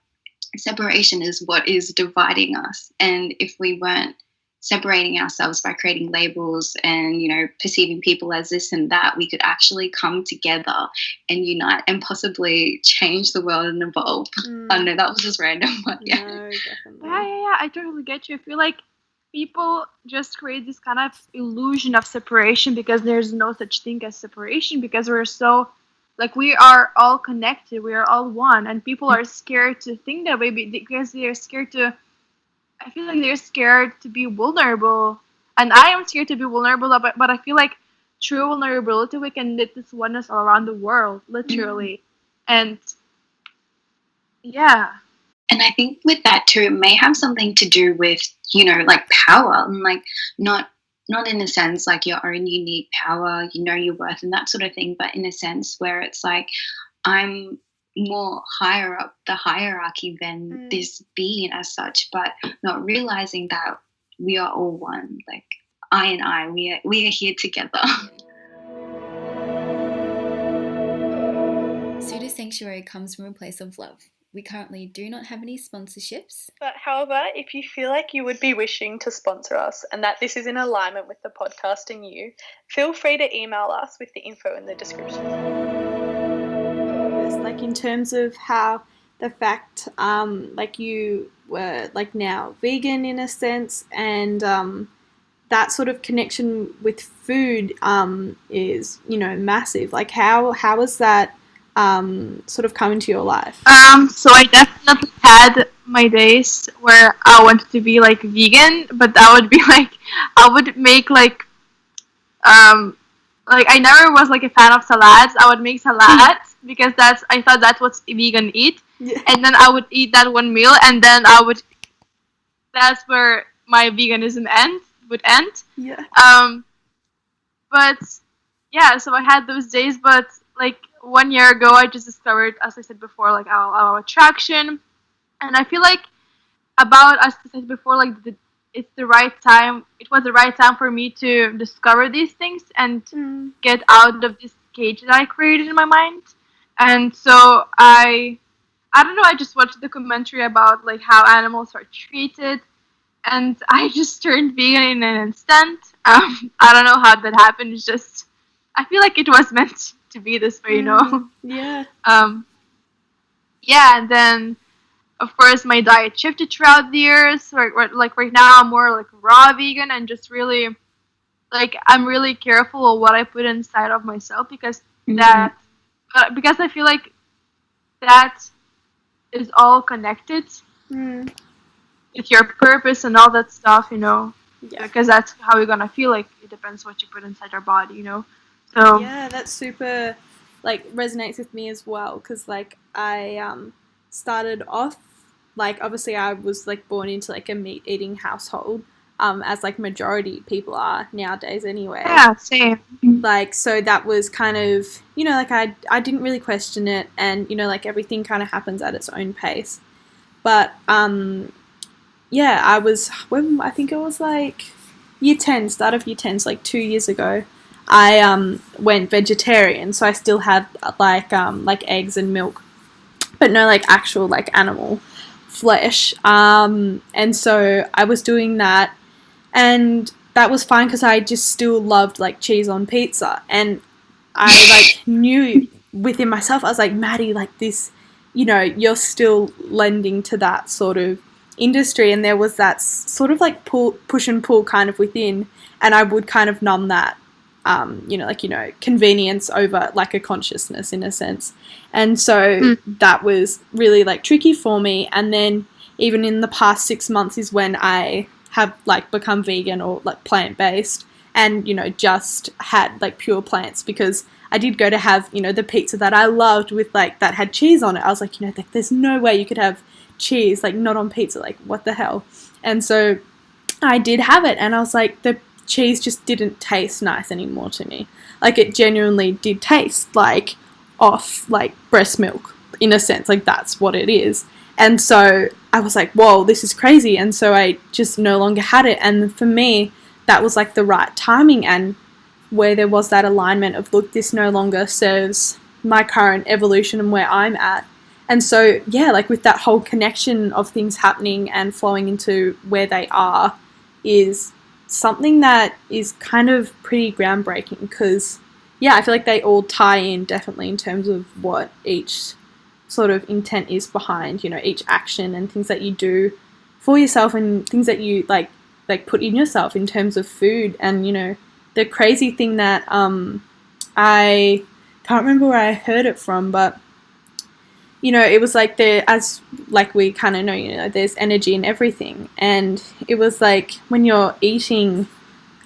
separation is what is dividing us. And if we weren't separating ourselves by creating labels and, you know, perceiving people as this and that, we could actually come together and unite and possibly change the world and evolve. I don't know, that was just random, but yeah. No, definitely. Yeah, I totally get you. I feel like people just create this kind of illusion of separation because there's no such thing as separation because we're so, like, we are all connected, we are all one, and people are scared to think that way because they're scared to, I feel like they're scared to be vulnerable, and I am scared to be vulnerable, but I feel like through vulnerability we can knit this oneness all around the world, literally. And yeah. And And I think with that too, it may have something to do with, you know, like power, and like not in a sense like your own unique power, you know, your worth and that sort of thing, but in a sense where it's like I'm more higher up the hierarchy than this being as such, but not realizing that we are all one. Like I and I, we are here together. Suddha Sanctuary comes from a place of love. We currently do not have any sponsorships. But however, if you feel like you would be wishing to sponsor us and that this is in alignment with the podcast and you, feel free to email us with the info in the description. Like in terms of how the fact like you were like now vegan in a sense, and that sort of connection with food is, you know, massive. Like how is that sort of come into your life? So I definitely had my days where I wanted to be like vegan, but that would be like I would make like I never was like a fan of salads. I would make salads because I thought that's what vegan eat. Yeah. And then I would eat that one meal, and then that's where my veganism would end. Yeah. But yeah, so I had those days, but like 1 year ago, I just discovered, as I said before, like our attraction, and I feel like as I said before, like it's the right time. It was the right time for me to discover these things and get out of this cage that I created in my mind. And so I don't know. I just watched a documentary about like how animals are treated, and I just turned vegan in an instant. I don't know how that happened. It's just I feel like it was meant to be this way, you know. Yeah. Yeah, and then of course my diet shifted throughout the years. Like right now I'm more like raw vegan, and just really like I'm really careful of what I put inside of myself, because because I feel like that is all connected with your purpose and all that stuff, you know. Yeah. Because that's how you're gonna feel. Like it depends what you put inside your body, you know. So yeah, that's super like resonates with me as well, because like I started off like obviously I was like born into like a meat eating household, as like majority people are nowadays anyway. Yeah, same. Like so that was kind of, you know, like I didn't really question it, and you know, like everything kind of happens at its own pace. But yeah, I think it was like year 10, start of year 10, so like 2 years ago. I went vegetarian, so I still had like eggs and milk, but no like actual like animal flesh. And so I was doing that, and that was fine because I just still loved like cheese on pizza, and I like knew within myself, I was like, Maddie, like this, you know, you're still lending to that sort of industry, and there was that sort of like push and pull kind of within, and I would kind of numb that. You know, like, you know, convenience over like a consciousness in a sense. And so that was really like tricky for me. And then even in the past 6 months is when I have like become vegan or like plant-based, and, you know, just had like pure plants, because I did go to have, you know, the pizza that I loved with like that had cheese on it. I was like, you know, like, there's no way you could have cheese like not on pizza, like what the hell. And so I did have it, and I was like, the cheese just didn't taste nice anymore to me. Like it genuinely did taste like off like breast milk in a sense, like that's what it is. And so I was like, whoa, this is crazy. And so I just no longer had it. And for me, that was like the right timing, and where there was that alignment of, look, this no longer serves my current evolution and where I'm at. And so yeah, like with that whole connection of things happening and flowing into where they are is something that is kind of pretty groundbreaking, because yeah, I feel like they all tie in definitely in terms of what each sort of intent is behind, you know, each action and things that you do for yourself and things that you like put in yourself in terms of food. And, you know, the crazy thing that I can't remember where I heard it from, but you know, it was like as like we kind of know, you know, there's energy in everything. And it was like when you're eating,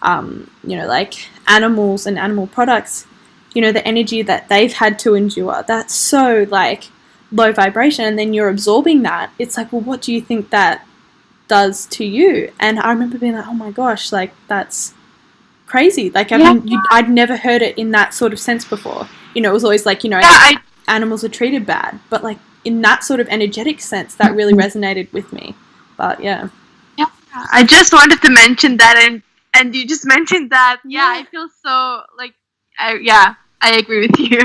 you know, like animals and animal products, you know, the energy that they've had to endure, that's so like low vibration, and then you're absorbing that, it's like, well, what do you think that does to you? And I remember being like, oh my gosh, like, that's crazy. Like, I'd never heard it in that sort of sense before. You know, it was always like, you know, animals are treated bad, but like in that sort of energetic sense, that really resonated with me. But yeah, I just wanted to mention that, and you just mentioned that. Yeah, I feel so like, I agree with you.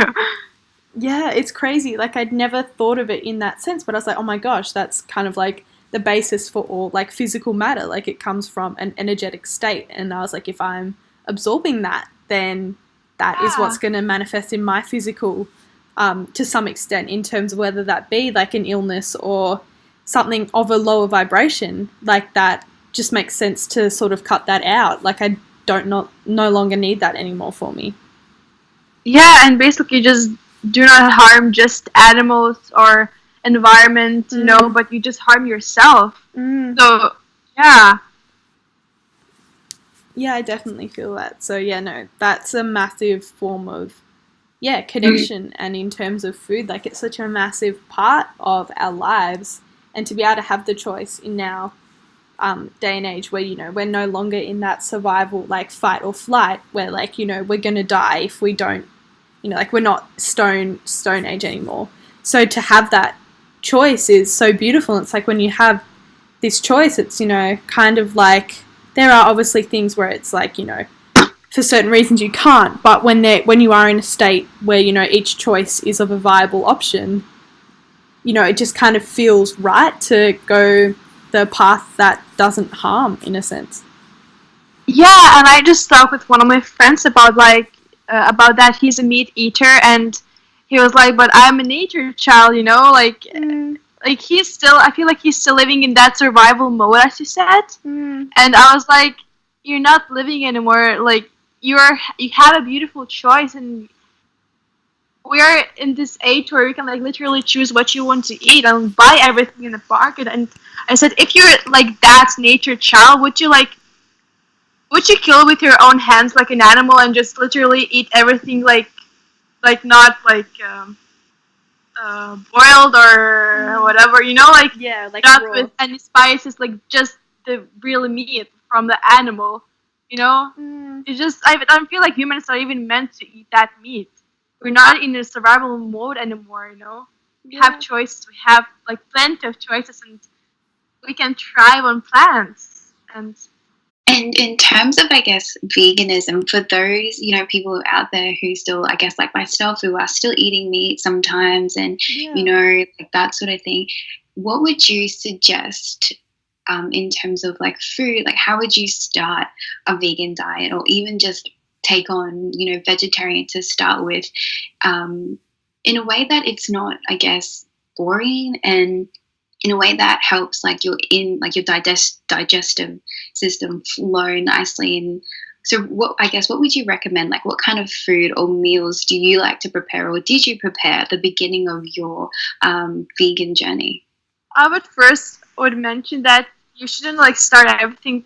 Yeah, it's crazy. Like, I'd never thought of it in that sense, but I was like, oh my gosh, that's kind of like the basis for all like physical matter. Like, it comes from an energetic state, and I was like, if I'm absorbing that, then that is what's going to manifest in my physical, to some extent, in terms of whether that be like an illness or something of a lower vibration. Like, that just makes sense to sort of cut that out. Like, I no longer need that anymore for me. Yeah, and basically just do not harm just animals or environment, you know, but you just harm yourself. So, yeah. Yeah, I definitely feel that. So, yeah, no, that's a massive form of, connection. And in terms of food, like, it's such a massive part of our lives. And to be able to have the choice in now day and age where, you know, we're no longer in that survival, like, fight or flight, where, like, you know, we're going to die if we don't, you know, like, we're not stone age anymore. So to have that choice is so beautiful. It's like, when you have this choice, it's, you know, kind of like, there are obviously things where it's like, you know, for certain reasons you can't, but when you are in a state where, you know, each choice is of a viable option, you know, it just kind of feels right to go the path that doesn't harm, in a sense. Yeah, and I just talked with one of my friends about that. He's a meat eater, and he was like, but I'm a nature child, you know, like he's still, I feel like he's still living in that survival mode, as you said. And I was like, you're not living anymore. Like, you have a beautiful choice, and we are in this age where you can, like, literally choose what you want to eat and buy everything in the market. And I said, if you're like that nature child, would you kill with your own hands like an animal and just literally eat everything, like not like boiled or whatever, you know, like, like not raw. with any spices, like just the real meat from the animal, you know? It's just, I don't feel like humans are even meant to eat that meat. We're not in a survival mode anymore, you know? We have choices, we have like plenty of choices, and we can thrive on plants. And in terms of, I guess, veganism, for those, you know, people out there who still, I guess, like myself, who are still eating meat sometimes, and, you know, like that sort of thing, what would you suggest in terms of like food? Like, how would you start a vegan diet, or even just take on, you know, vegetarian to start with, in a way that it's not, I guess, boring, and in a way that helps like your digestive system flow nicely? And so what would you recommend? Like, what kind of food or meals do you like to prepare, or did you prepare at the beginning of your vegan journey? I would mention that you shouldn't like start everything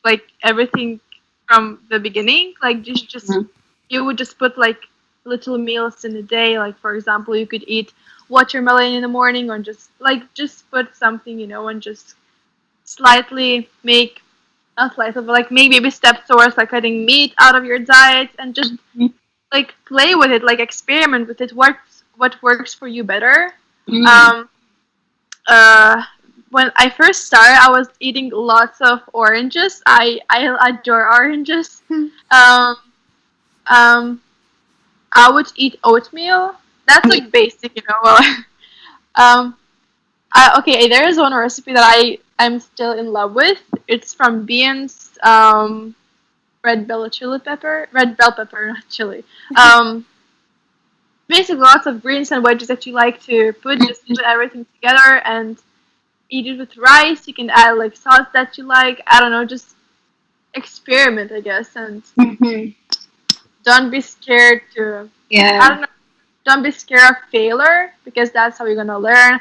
like everything from the beginning. Like, you would just put like little meals in a day. Like, for example, you could eat watermelon in the morning, or just put something, you know, and just slightly make, not slightly, but like make baby steps towards like cutting meat out of your diet, and just like play with it, like experiment with it. What works for you better? When I first started, I was eating lots of oranges. I adore oranges. I would eat oatmeal. That's like basic, you know. Well, okay, there is one recipe that I'm still in love with. It's from beans, red bell pepper, not chili. Basically, lots of greens and veggies that you like to put everything together and eat it with rice. You can add like sauce that you like. I don't know, just experiment, I guess, and don't be scared to. I don't know. Don't be scared of failure, because that's how you're gonna learn.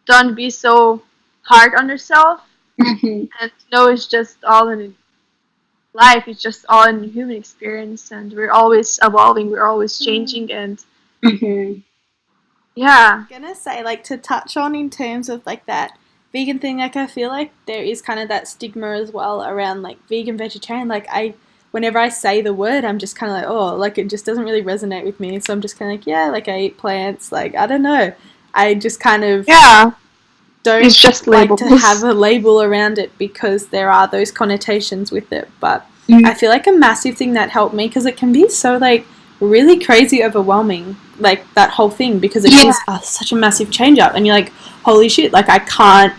Don't be so hard on yourself. And no, it's just all in life. It's just all in human experience, and we're always evolving. We're always changing, and Yeah. I'm gonna say, like, to touch on in terms of like that vegan thing, like I feel like there is kind of that stigma as well around like vegan, vegetarian. Like whenever I say the word, I'm just kind of like, oh, like it just doesn't really resonate with me. So I'm just kind of like, yeah, like I eat plants. Like I don't know, I just kind of Yeah. don't It's just like labels. to have a label around it because there are those connotations with it. But Mm. I feel like a massive thing that helped me, because it can be so like really crazy overwhelming, like that whole thing, because it is such a massive change up, and you're like, holy shit, like I can't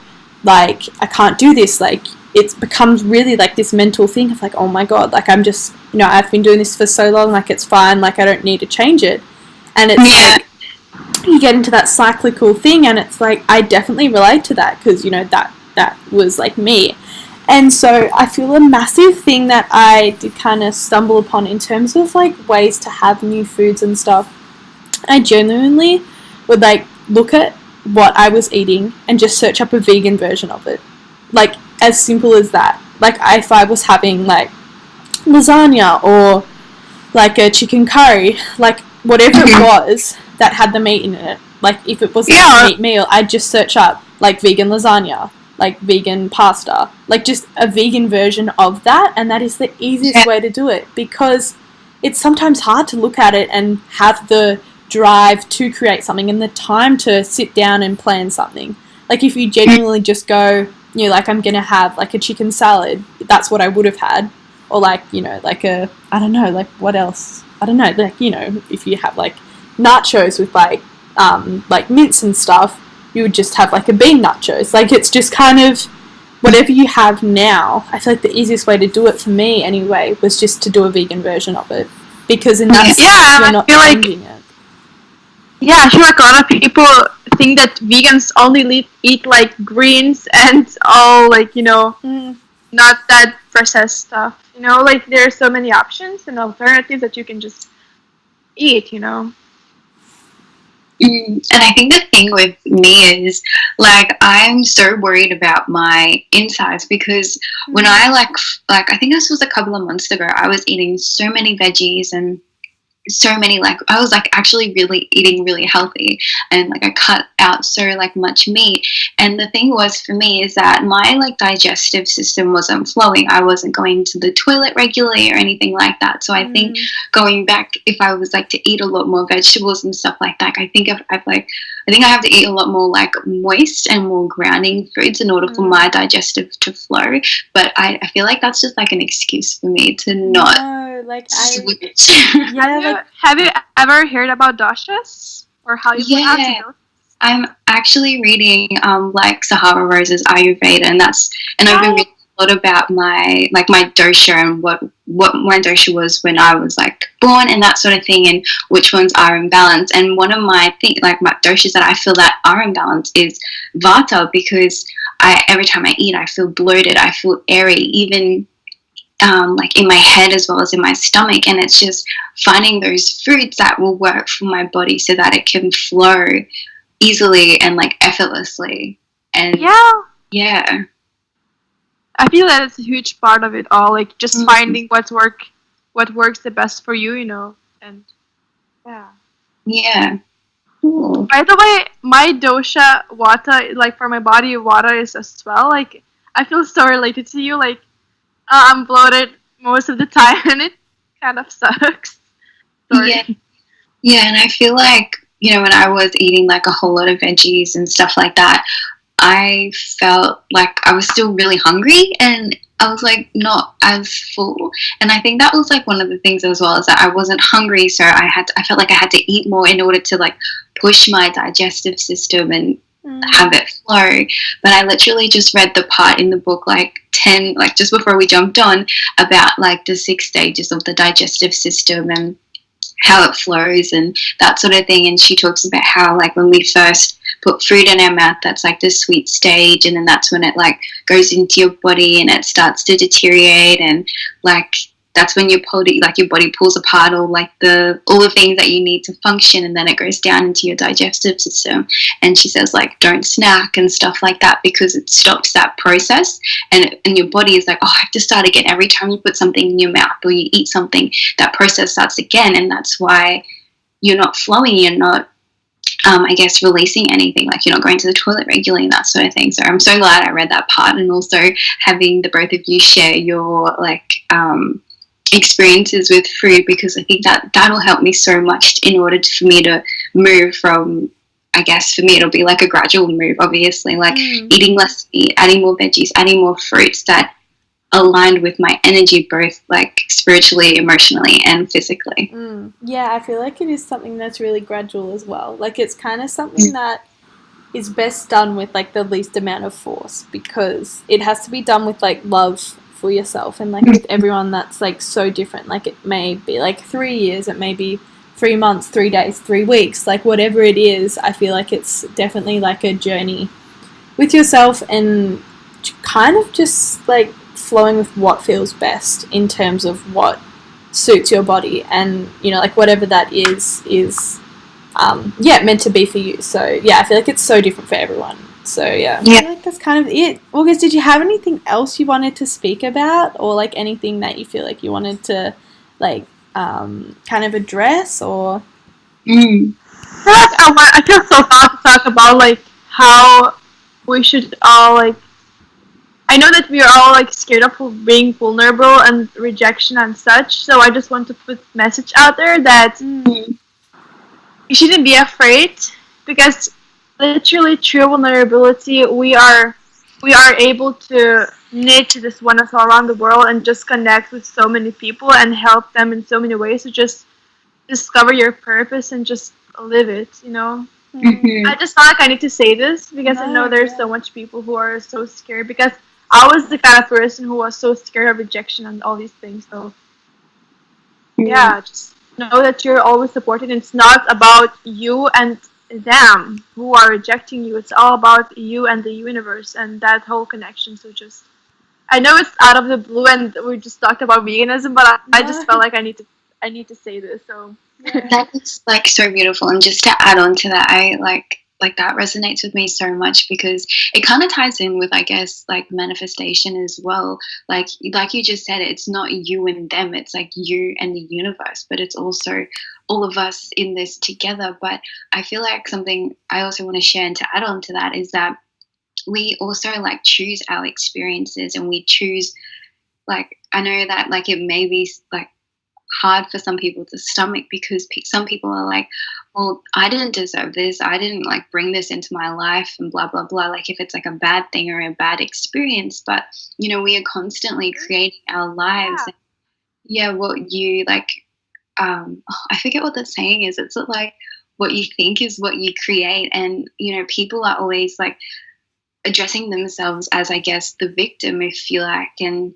do this. Like it becomes really like this mental thing of like, oh my god, like I'm just, I've been doing this for so long, like it's fine, like I don't need to change it. And it's like you get into that cyclical thing, and it's like I definitely relate to that, because that was like me. And so I feel a massive thing that I did kind of stumble upon in terms of like ways to have new foods and stuff. I genuinely would like look at what I was eating and just search up a vegan version of it. Like as simple as that. Like if I was having like lasagna or like a chicken curry, like whatever it was that had the meat in it. Like if it was like a meat meal, I'd just search up like vegan lasagna, like vegan pasta, like just a vegan version of that, and that is the easiest way to do it, because it's sometimes hard to look at it and have the drive to create something and the time to sit down and plan something. Like if you genuinely just go, like I'm gonna have like a chicken salad, that's what I would have had, or like like a, I don't know, like what else, I don't know, like if you have like nachos with like mince and stuff, you would just have like a bean nachos. Like it's just kind of whatever you have now. I feel like the easiest way to do it for me anyway was just to do a vegan version of it, because in that sense you're not changing it. Yeah, I feel like a lot of people think that vegans only eat like greens and all like not that processed stuff. Like there are so many options and alternatives that you can just eat. And I think the thing with me is, like, I'm so worried about my insides, because when I like I think this was a couple of months ago, I was eating so many veggies and so many, like, I was like actually really eating really healthy, and like I cut out so like much meat. And the thing was for me is that my like digestive system wasn't flowing. I wasn't going to the toilet regularly or anything like that. So I think going back, if I was like to eat a lot more vegetables and stuff like that, I think I think I have to eat a lot more like moist and more grounding foods in order for my digestive to flow. But I feel like that's just like an excuse for me to not switch. Have you ever heard about doshas, or how you pronounce it? I'm actually reading like Sahara Rose's Ayurveda, and I've been reading a lot about my dosha and what my dosha was when I was like born and that sort of thing, and which ones are in balance. And one of my my doshas that I feel that are in balance is Vata, because every time I eat I feel bloated, I feel airy, even like in my head as well as in my stomach. And it's just finding those foods that will work for my body so that it can flow easily and like effortlessly. And I feel that it's a huge part of it all, like just finding what works the best for you, and Cool. By the way, my dosha Vata, like for my body, Vata is as well. Like I feel so related to you. Like I'm bloated most of the time, and it kind of sucks. Sorry. Yeah, and I feel like, when I was eating like a whole lot of veggies and stuff like that, I felt like I was still really hungry, and I was like not as full. And I think that was like one of the things as well, is that I wasn't hungry, so I felt like I had to eat more in order to like push my digestive system and have it flow. But I literally just read the part in the book just before we jumped on, about like the 6 stages of the digestive system and how it flows and that sort of thing. And she talks about how like when we first put food in our mouth, that's like the sweet stage, and then that's when it like goes into your body and it starts to deteriorate, and like that's when your body pulls apart all the things that you need to function, and then it goes down into your digestive system. And she says like don't snack and stuff like that, because it stops that process, and your body is like, oh, I have to start again. Every time you put something in your mouth or you eat something, that process starts again, and that's why you're not flowing, you're not I guess, releasing anything, like you're not going to the toilet regularly and that sort of thing. So I'm so glad I read that part, and also having the both of you share your experiences with food, because I think that that'll help me so much in order for me to move from, I guess for me it'll be like a gradual move, obviously, like eating less meat, adding more veggies, adding more fruits that aligned with my energy, both like spiritually, emotionally, and physically. Yeah, I feel like it is something that's really gradual as well. Like it's kind of something that is best done with like the least amount of force, because it has to be done with like love for yourself, and like with everyone that's like so different. Like it may be like 3 years, it may be 3 months, 3 days, 3 weeks, like whatever it is. I feel like it's definitely like a journey with yourself, and kind of just like flowing with what feels best in terms of what suits your body, and you know, like whatever that is meant to be for you. So yeah, I feel like it's so different for everyone. So yeah, I feel like that's kind of it. August, did you have anything else you wanted to speak about, or like anything that you feel like you wanted to like kind of address, or I feel so proud to talk about like how we should all like, I know that we are all like scared of being vulnerable and rejection and such, so I just want to put a message out there that you shouldn't be afraid, because literally through vulnerability we are able to knit this oneness all around the world and just connect with so many people and help them in so many ways to just discover your purpose and just live it, you know. I just felt like I need to say this because I know there's so much people who are so scared, because I was the kind of person who was so scared of rejection and all these things. So yeah, just know that you're always supported. It's not about you and them who are rejecting you. It's all about you and the universe and that whole connection. So just, I know it's out of the blue and we just talked about veganism, but I just felt like I need to say this. So that is like so beautiful. And just to add on to that, I like that resonates with me so much, because it kind of ties in with, I guess, like manifestation as well. Like you just said, it's not you and them, it's like you and the universe, but it's also all of us in this together. But I feel like something I also want to share and to add on to that is that we also like choose our experiences, and we choose, like, I know that like it may be like hard for some people to stomach, because some people are like, well, I didn't deserve this, I didn't like bring this into my life, and blah blah blah, like if it's like a bad thing or a bad experience. But you know, we are constantly creating our lives. What you like, I forget what the saying is, it's like what you think is what you create. And you know, people are always like addressing themselves as, I guess, the victim, if you like, and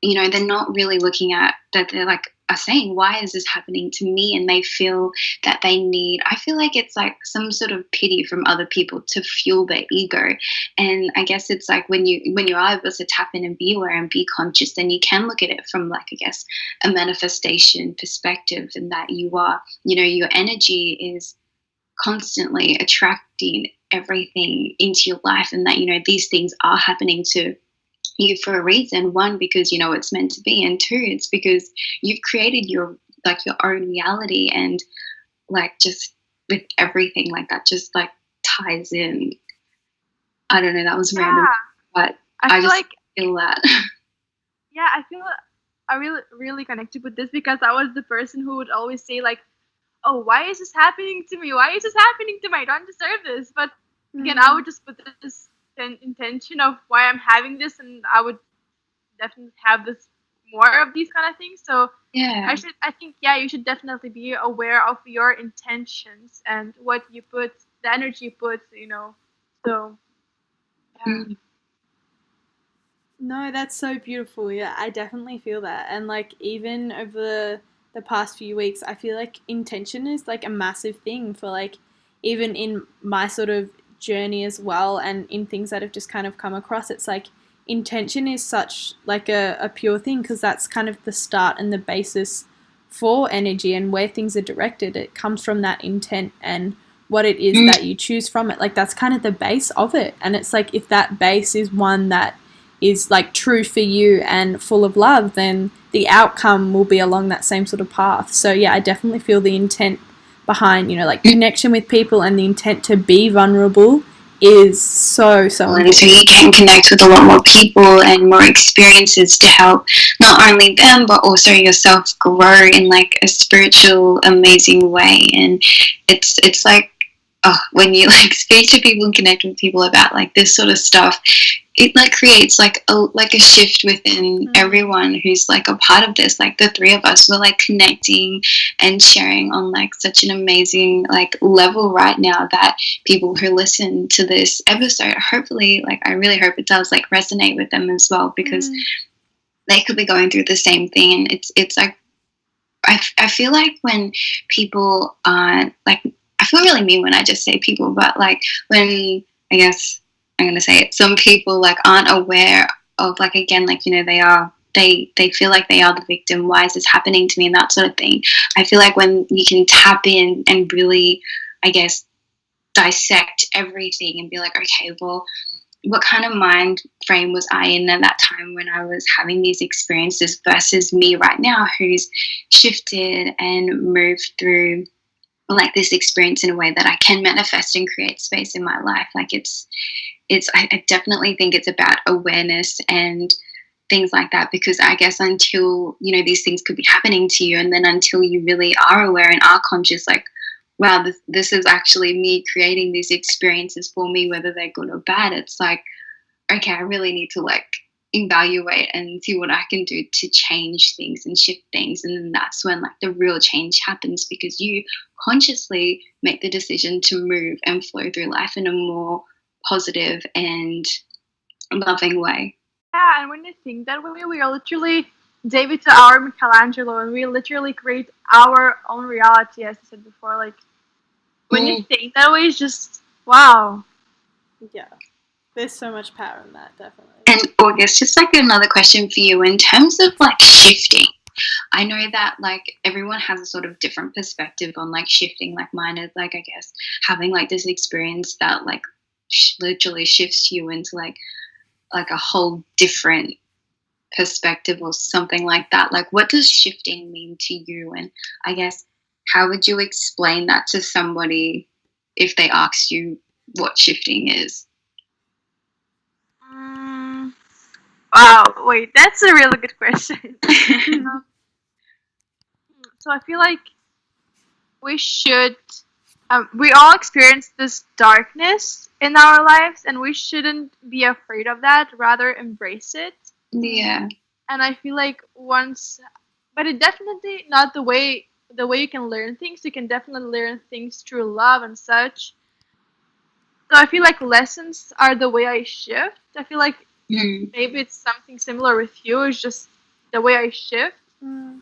you know, they're not really looking at that. They're like, are saying, why is this happening to me? And they feel that they need, I feel like it's like some sort of pity from other people to fuel their ego. And I guess it's like when you are able to tap in and be aware and be conscious, then you can look at it from like, I guess, a manifestation perspective, and that you are, you know, your energy is constantly attracting everything into your life, and that, you know, these things are happening to you for a reason. One, because you know it's meant to be, and two, it's because you've created your own reality. And like, just with everything like that, just like ties in. I don't know, that was random, but I just feel that. Yeah, I feel I really connected with this, because I was the person who would always say like, oh, why is this happening to me? Why is this happening to me? I don't deserve this. But again, I would just put this intention of why I'm having this, and I would definitely have this more of these kind of things. So I think you should definitely be aware of your intentions and what you put, the energy you put, you know. So No, that's so beautiful. Yeah, I definitely feel that. And like, even over the past few weeks, I feel like intention is like a massive thing for like, even in my sort of journey as well, and in things that have just kind of come across, it's like intention is such like a pure thing, because that's kind of the start and the basis for energy, and where things are directed, it comes from that intent and what it is that you choose from it. Like, that's kind of the base of it. And it's like, if that base is one that is like true for you and full of love, then the outcome will be along that same sort of path. So yeah, I definitely feel the intent behind, you know, like connection with people and the intent to be vulnerable is so important. So you can connect with a lot more people and more experiences to help not only them but also yourself grow in like a spiritual amazing way. And it's like, oh, when you like speak to people and connect with people about like this sort of stuff, it like creates like a shift within everyone who's like a part of this. Like the three of us, we're like connecting and sharing on like such an amazing like level right now that people who listen to this episode, hopefully, like I really hope it does like resonate with them as well, because they could be going through the same thing. And it's like I feel like when people aren't like, I feel really mean when I just say people, but like when, I guess I'm going to say it, some people like aren't aware of like, again, like, you know, they feel like they are the victim. Why is this happening to me? And that sort of thing. I feel like when you can tap in and really, I guess, dissect everything and be like, okay, well, what kind of mind frame was I in at that time when I was having these experiences versus me right now, who's shifted and moved through like this experience in a way that I can manifest and create space in my life. Like I definitely think it's about awareness and things like that, because I guess until, you know, these things could be happening to you, and then until you really are aware and are conscious, like, wow, this is actually me creating these experiences for me, whether they're good or bad. It's like, okay, I really need to like evaluate and see what I can do to change things and shift things. And then that's when like the real change happens, because you consciously make the decision to move and flow through life in a more positive and loving way. Yeah, and when you think that way, we are literally David to our Michelangelo, and we literally create our own reality, as I said before. Like, when you think that way, it's just, wow. Yeah, there's so much power in that, definitely. And Auguste, just like another question for you, in terms of like shifting, I know that like everyone has a sort of different perspective on like shifting. Like mine is like, I guess, having like this experience that like literally shifts you into like a whole different perspective or something like that. Like, what does shifting mean to you? And I guess, how would you explain that to somebody if they asked you what shifting is? Wow, wait, that's a really good question. So I feel like we should, we all experience this darkness in our lives, and we shouldn't be afraid of that, rather embrace it. Yeah. And I feel like but it definitely not the way you can learn things. You can definitely learn things through love and such. So I feel like lessons are the way I shift. I feel like maybe it's something similar with you. It's just the way I shift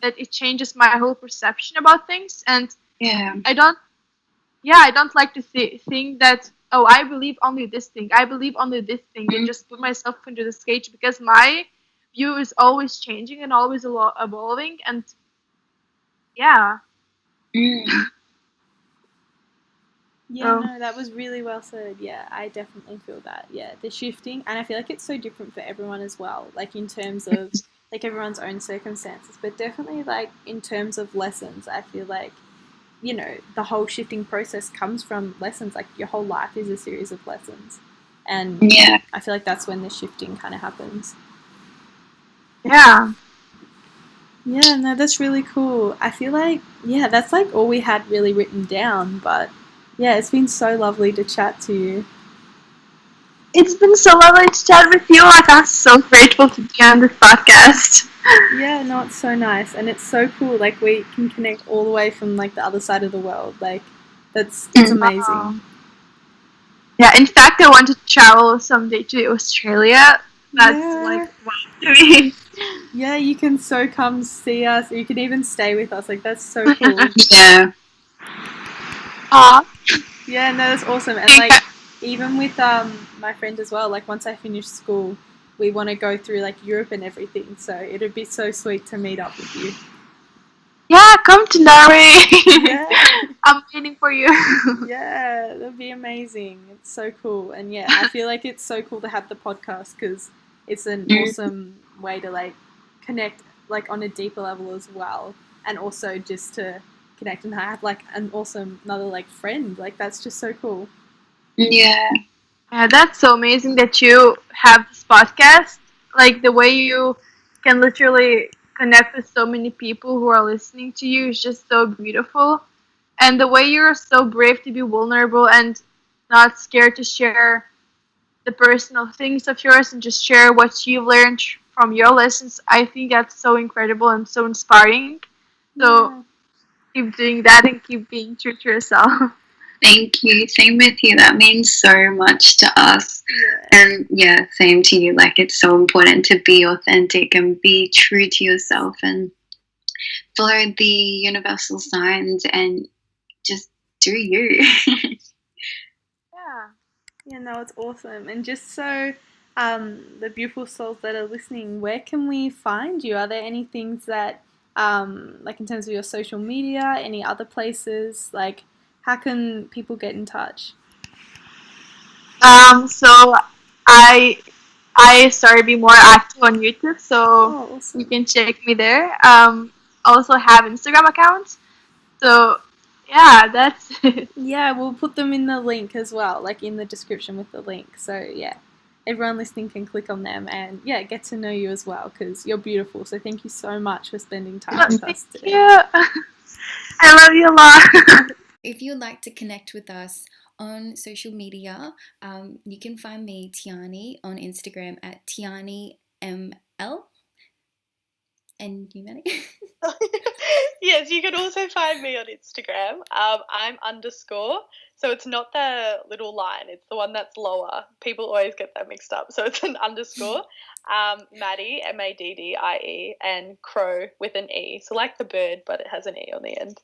that it changes my whole perception about things. And I don't like to think that, oh, I believe only this thing. I believe only this thing, and just put myself into this cage, because my view is always changing and always evolving. And yeah. Yeah, no, that was really well said. Yeah, I definitely feel that. Yeah, the shifting, and I feel like it's so different for everyone as well, like in terms of like everyone's own circumstances, but definitely like in terms of lessons, I feel like, you know, the whole shifting process comes from lessons. Like your whole life is a series of lessons, and I feel like that's when the shifting kind of happens. Yeah, no, that's really cool. I feel like, yeah, that's like all we had really written down, but yeah, it's been so lovely to chat to you. It's been so lovely to chat with you. Like, I'm so grateful to be on this podcast. Yeah, no, it's so nice, and it's so cool. Like, we can connect all the way from like the other side of the world. Like, it's amazing. Yeah, in fact, I want to travel someday to Australia. That's like wow to me. Yeah, you can so come see us. You can even stay with us. Like, that's so cool. Yeah. Yeah, no, that's awesome. And like, even with my friend as well, like once I finish school, we want to go through like Europe and everything. So it'd be so sweet to meet up with you. Yeah, come to Norway. Yeah. I'm waiting for you. Yeah, that'd be amazing. It's so cool. And yeah, I feel like it's so cool to have the podcast, because it's an awesome way to like connect like on a deeper level as well, and also just to connect and have like an awesome another like friend. Like that's just so cool. Yeah. Yeah, that's so amazing that you have this podcast. Like the way you can literally connect with so many people who are listening to you is just so beautiful. And the way you're so brave to be vulnerable and not scared to share the personal things of yours and just share what you've learned from your lessons, I think that's so incredible and so inspiring. So Yeah. keep doing that and keep being true to yourself. Thank you. Same with you. That means so much to us. Yeah. And yeah, same to you. Like it's so important to be authentic and be true to yourself and follow the universal signs and just do you. Yeah. Yeah, no, it's awesome. And just so the beautiful souls that are listening, where can we find you? Are there any things that, like in terms of your social media, any other places? Like, how can people get in touch? So I started being more active on YouTube, so Oh, you awesome. can check me there. Also have Instagram accounts. So yeah, that's it. Yeah, we'll put them in the link as well, like in the description with the link. So, yeah, everyone listening can click on them and, yeah, get to know you as well because you're beautiful. So, thank you so much for spending time with Thank us today. you. I love you a lot. If you'd like to connect with us on social media, you can find me, Tiarni, on Instagram at TiarniML. And you, Maddie? Yes, you can also find me on Instagram. I'm underscore. So it's not the little line, it's the one that's lower. People always get that mixed up. So it's an underscore. Maddie, Maddie, and Crow with an E. So like the bird, but it has an E on the end.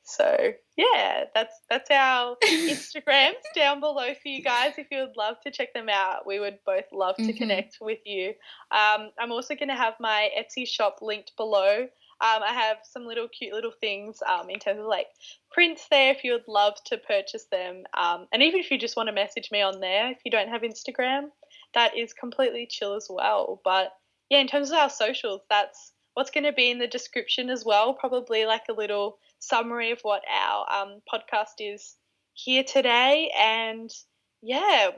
So yeah, that's our Instagrams down below for you guys. If you would love to check them out, we would both love to connect with you. I'm also going to have my Etsy shop linked below. I have some cute little things in terms of like prints there if you would love to purchase them. And even if you just want to message me on there, if you don't have Instagram, that is completely chill as well. But yeah, in terms of our socials, that's what's going to be in the description as well. Probably like a little summary of what our podcast is here today. And yeah,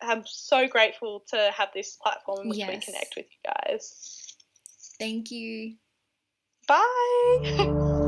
I'm so grateful to have this platform in which we connect with you guys. Thank you. Bye.